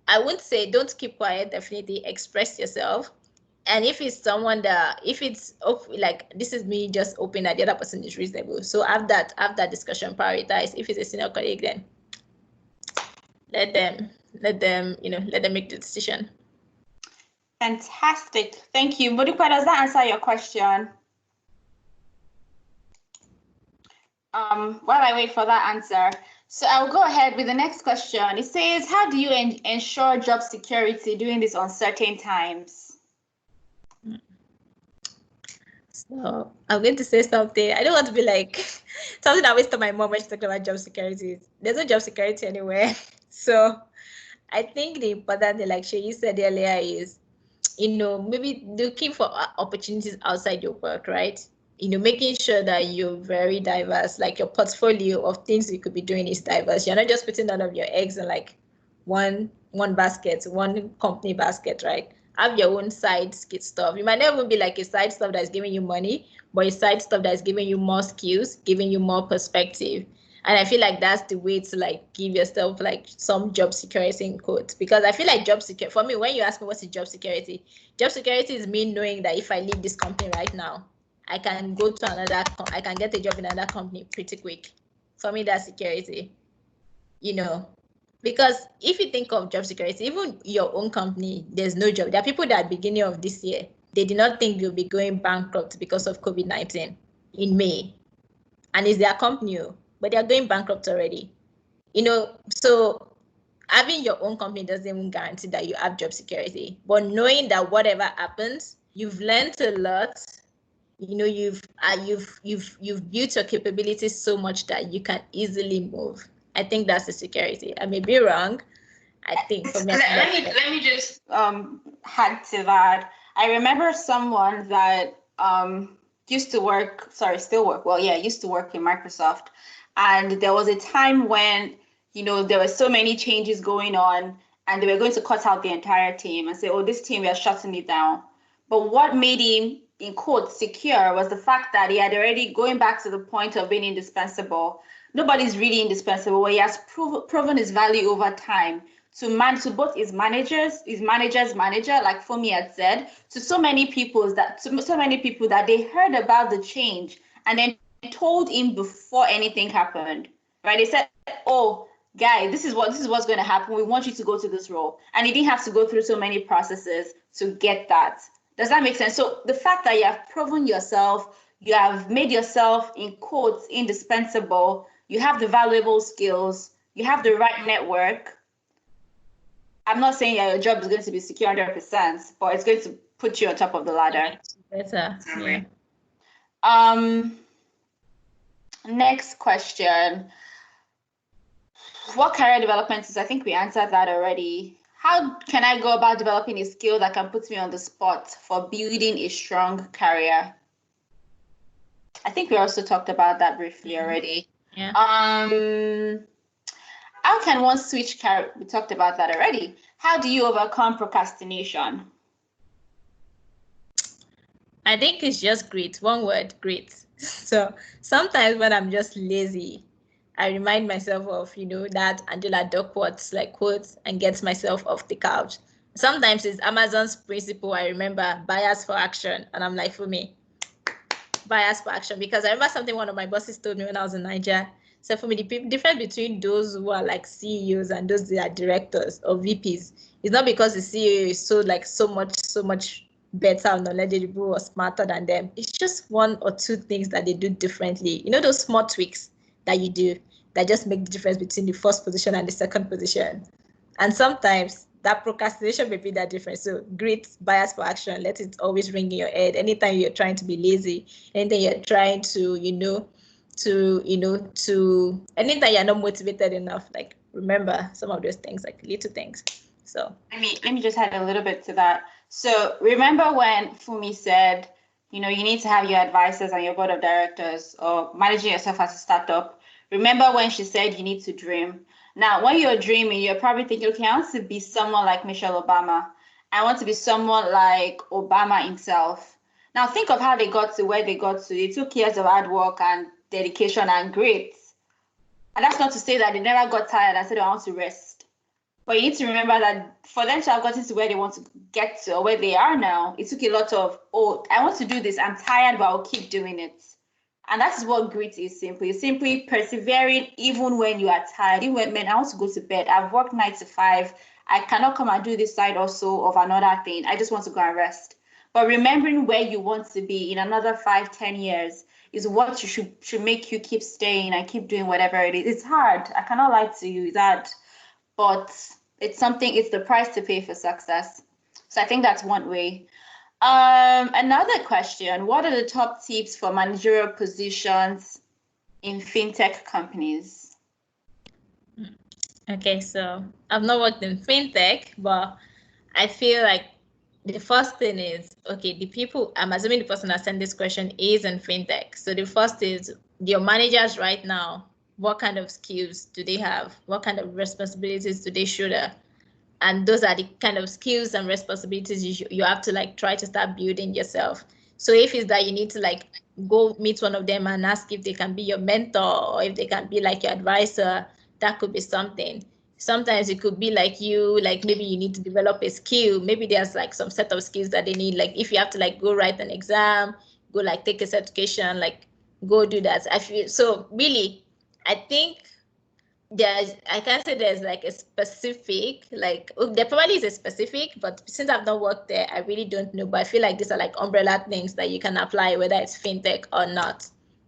Speaker 3: I wouldn't say don't keep quiet, definitely express yourself. And if it's someone if it's like, this is me just hoping that the other person is reasonable. So have that discussion, prioritize. If it's a senior colleague, then let them make the decision.
Speaker 2: Fantastic. Thank you. Modukwe, does that answer your question? While I wait for that answer. So I'll go ahead with the next question. It says, how do you ensure job security during these uncertain times?
Speaker 3: So I'm going to say something. I don't want to be like something I wasted my mom when she talked about job security. There's no job security anywhere. So I think the important thing, like Shay said earlier, is, maybe looking for opportunities outside your work, right? Making sure that you're very diverse, like your portfolio of things you could be doing is diverse. You're not just putting all of your eggs in like one basket, one company basket, right? Have your own side stuff. You might not even be like a side stuff that's giving you money, but a side stuff that's giving you more skills, giving you more perspective. And I feel like that's the way to like give yourself like some job security in quotes. Because I feel like job security, for me, when you ask me what's the job security is me knowing that if I leave this company right now, I can go to I can get a job in another company pretty quick. For me, that's security, because if you think of job security, even your own company, there's no job. There are people that at the beginning of this year, they did not think you'll be going bankrupt because of COVID-19 in May. And it's their company, but they're going bankrupt already. So having your own company doesn't even guarantee that you have job security. But knowing that whatever happens, you've learned a lot. You've built your capabilities so much that you can easily move. I think that's the security. I may be wrong. I think for me.
Speaker 2: Let me just add to that. I remember someone that used to work in Microsoft, and there was a time when there were so many changes going on, and they were going to cut out the entire team and say, "Oh, this team, we are shutting it down." But what made him, in quotes, secure was the fact that he had already, going back to the point of being indispensable. Nobody's really indispensable, but he has proven his value over time to both his manager's manager, like Funmi had said, to so many people that they heard about the change and then told him before anything happened. Right? They said, "Oh, guy, this is what's going to happen. We want you to go to this role," and he didn't have to go through so many processes to get that. Does that make sense? So the fact that you have proven yourself, you have made yourself, in quotes, indispensable, you have the valuable skills, you have the right network. I'm not saying that your job is going to be secure 100%, but it's going to put you on top of the ladder.
Speaker 3: Better. Yeah.
Speaker 2: Next question. What career development is? I think we answered that already. How can I go about developing a skill that can put me on the spot for building a strong career? I think we also talked about that briefly already.
Speaker 3: Yeah.
Speaker 2: How can one switch career? We talked about that already. How do you overcome procrastination?
Speaker 3: I think it's just grit. One word, grit. So sometimes when I'm just lazy, I remind myself of, that Angela Duckworth's like quotes and gets myself off the couch. Sometimes it's Amazon's principle. I remember bias for action. And I'm like, for me, bias for action. Because I remember something one of my bosses told me when I was in Nigeria. So for me, the difference between those who are like CEOs and those that are directors or VPs is not because the CEO is so much better or knowledgeable or smarter than them. It's just one or two things that they do differently. Those small tweaks that you do that just make the difference between the first position and the second position. And sometimes that procrastination may be that difference. So grit, bias for action, let it always ring in your head. Anytime you're trying to be lazy, anytime you're trying to, anytime you're not motivated enough, like remember some of those things, like little things. So
Speaker 2: let me just add a little bit to that. So remember when Funmi said, you need to have your advisors and your board of directors, or managing yourself as a startup. Remember when she said you need to dream. Now, when you're dreaming, you're probably thinking, okay, I want to be someone like Michelle Obama. I want to be someone like Obama himself. Now, think of how they got to where they got to. It took years of hard work and dedication and grit. And that's not to say that they never got tired and said, I want to rest. But you need to remember that for them to have gotten to where they want to get to, or where they are now, it took a lot of, I want to do this. I'm tired, but I'll keep doing it. And that's what grit is simply. It's simply persevering even when you are tired. Even when, I want to go to bed. I've worked 9 to 5. I cannot come and do this side also of another thing. I just want to go and rest. But remembering where you want to be in another 5, 10 years is what you should make you keep staying and keep doing whatever it is. It's hard. I cannot lie to you. It's hard, but it's something. It's the price to pay for success. So I think that's one way. Another question: what are the top tips for managerial positions in fintech companies?
Speaker 3: Okay, so I've not worked in fintech, but I feel like the first thing is, okay, the people, I'm assuming the person that sent this question is in fintech. So the first is your managers right now, what kind of skills do they have? What kind of responsibilities do they shoulder? And those are the kind of skills and responsibilities you have to like try to start building yourself. So if it's that you need to like go meet one of them and ask if they can be your mentor or if they can be like your advisor, that could be something. Sometimes it could be like maybe you need to develop a skill. Maybe there's like some set of skills that they need. Like if you have to like go write an exam, go like take a certification, like go do that. I feel so really, I think I can't say there's like a specific, like there probably is a specific, but since I've not worked there, I really don't know. But I feel like these are like umbrella things that you can apply, whether it's fintech or not,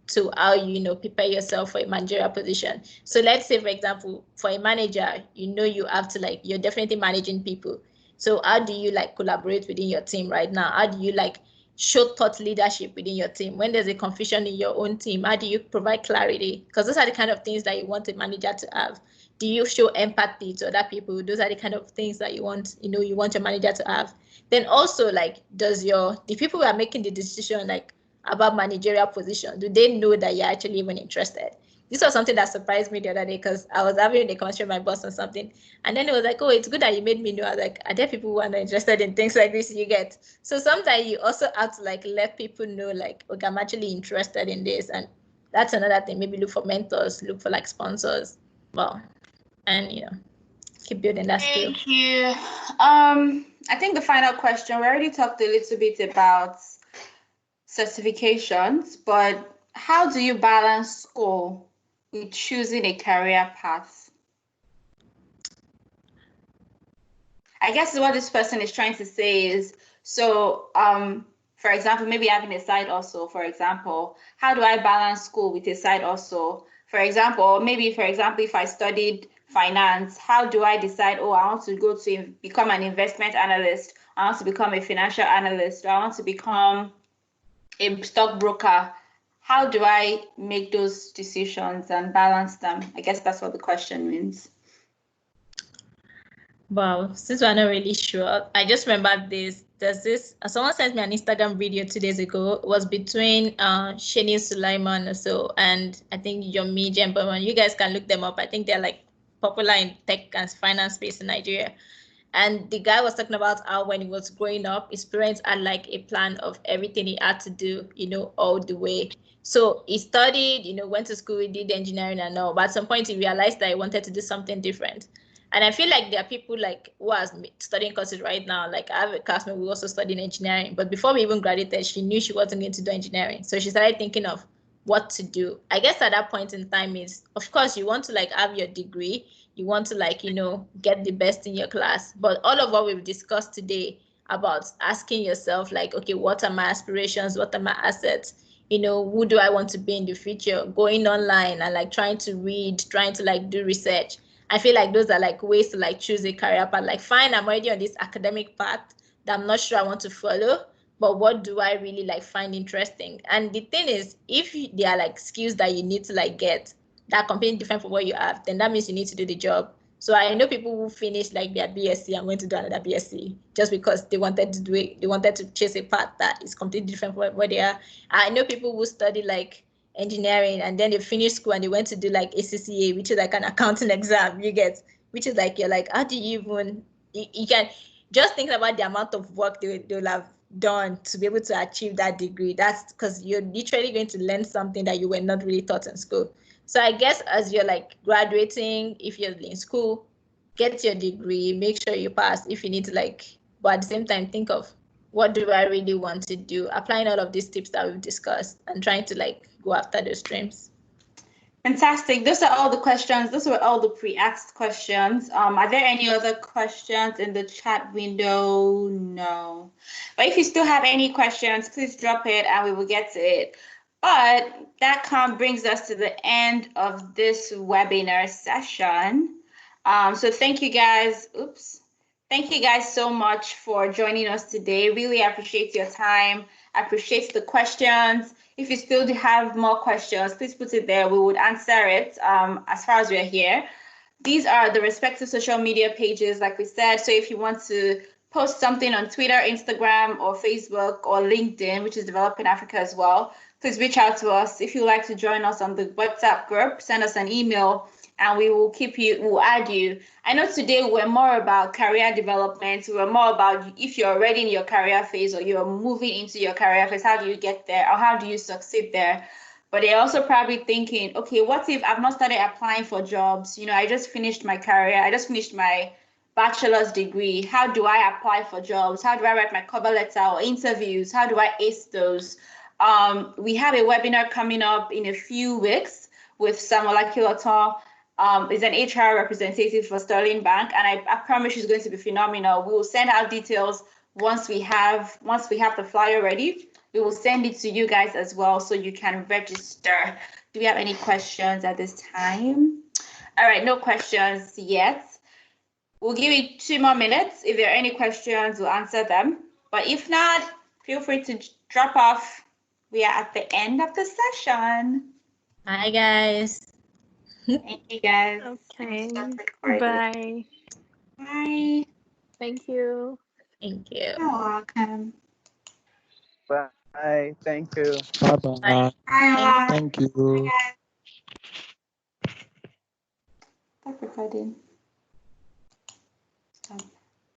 Speaker 3: to how you prepare yourself for a managerial position. So let's say, for example, for a manager, you have to like, you're definitely managing people. So how do you like collaborate within your team right now? How do you like show thought leadership within your team? When there's a confusion in your own team, how do you provide clarity? Because those are the kind of things that you want a manager to have. Do you show empathy to other people? Those are the kind of things that you want your manager to have. Then also, like, the people who are making the decision like about managerial position, do they know that you're actually even interested? This was something that surprised me the other day, because I was having a conversation with my boss on something, and then it was like, oh, it's good that you made me know. I was like, are there people who are not interested in things like this? You get. So sometimes you also have to like let people know, like, okay, I'm actually interested in this. And that's another thing. Maybe look for mentors, look for like sponsors. Well, and keep building that skill.
Speaker 2: Thank you. I think the final question, we already talked a little bit about certifications, but how do you balance school with choosing a career path? I guess what this person is trying to say is, so for example, maybe having a side also, for example, how do I balance school with a side also? For example, if I studied finance, how do I decide, oh, I want to go to become an investment analyst, I want to become a financial analyst, I want to become a stockbroker? How do I make those decisions and balance them? I guess that's what the question means.
Speaker 3: Wow, since we're not really sure, I just remember someone sent me an Instagram video 2 days ago. It was between Shani Sulaiman and I think Yomi Jembaman. You guys can look them up. I think they're like popular in tech and finance space in Nigeria. And the guy was talking about how when he was growing up, his parents had like a plan of everything he had to do, all the way. So he studied, went to school, he did engineering and all. But at some point he realized that he wanted to do something different. And I feel like there are people like who are studying courses right now. Like I have a classmate who also studied engineering, but before we even graduated, she knew she wasn't going to do engineering. So she started thinking of what to do. I guess at that point in time is, of course, you want to like have your degree, you want to like, get the best in your class. But all of what we've discussed today about asking yourself like, okay, what are my aspirations? What are my assets? Who do I want to be in the future? Going online and like trying to read, trying to like do research. I feel like those are like ways to like choose a career path. Like, fine, I'm already on this academic path that I'm not sure I want to follow, but what do I really like find interesting? And the thing is, if there are like skills that you need to like get that are completely different from what you have, then that means you need to do the job. So I know people who finish like their BSc and went to do another BSc just because they wanted to do it. They wanted to chase a path that is completely different from what they are. I know people who study like engineering and then they finished school and they went to do like ACCA, which is like an accounting exam, you get, which is like, you're like, how do you even, you can just think about the amount of work they'll have done to be able to achieve that degree. That's because you're literally going to learn something that you were not really taught in school. So I guess as you're like graduating, if you're in school, get your degree, make sure you pass if you need to like, but at the same time, think of what do I really want to do? Applying all of these tips that we've discussed and trying to like go after those dreams.
Speaker 2: Fantastic. Those are all the questions. Those were all the pre-asked questions. Are there any other questions in the chat window? No. But if you still have any questions, please drop it and we will get to it. But that brings us to the end of this webinar session. So thank you guys. Thank you guys so much for joining us today. Really appreciate your time. I appreciate the questions. If you still have more questions, please put it there. We would answer it as far as we're here. These are the respective social media pages, like we said. So if you want to post something on Twitter, Instagram, or Facebook, or LinkedIn, which is Developing Afrika as well, please reach out to us. If you'd like to join us on the WhatsApp group, send us an email and we will we'll add you. I know today we're more about career development. We're more about if you're already in your career phase or you're moving into your career phase, how do you get there or how do you succeed there? But they're also probably thinking, okay, what if I've not started applying for jobs? I just finished my career. I just finished my bachelor's degree. How do I apply for jobs? How do I write my cover letter or interviews? How do I ace those? We have a webinar coming up in a few weeks with Omoliki. Is an HR representative for Sterling Bank, and I promise she's going to be phenomenal. We will send out details once we have the flyer ready. We will send it to you guys as well so you can register. Do we have any questions at this time? All right, no questions yet. We'll give it 2 more minutes. If there are any questions, we'll answer them. But if not, feel free to drop off. We are at the end of the session.
Speaker 3: Bye, guys.
Speaker 2: Thank you, guys.
Speaker 1: Okay. Bye.
Speaker 2: Bye.
Speaker 1: Thank you.
Speaker 3: Thank you.
Speaker 2: You're welcome.
Speaker 4: Bye. Thank you.
Speaker 5: Bye-bye.
Speaker 2: Bye.
Speaker 5: Thank you.
Speaker 2: Stop recording.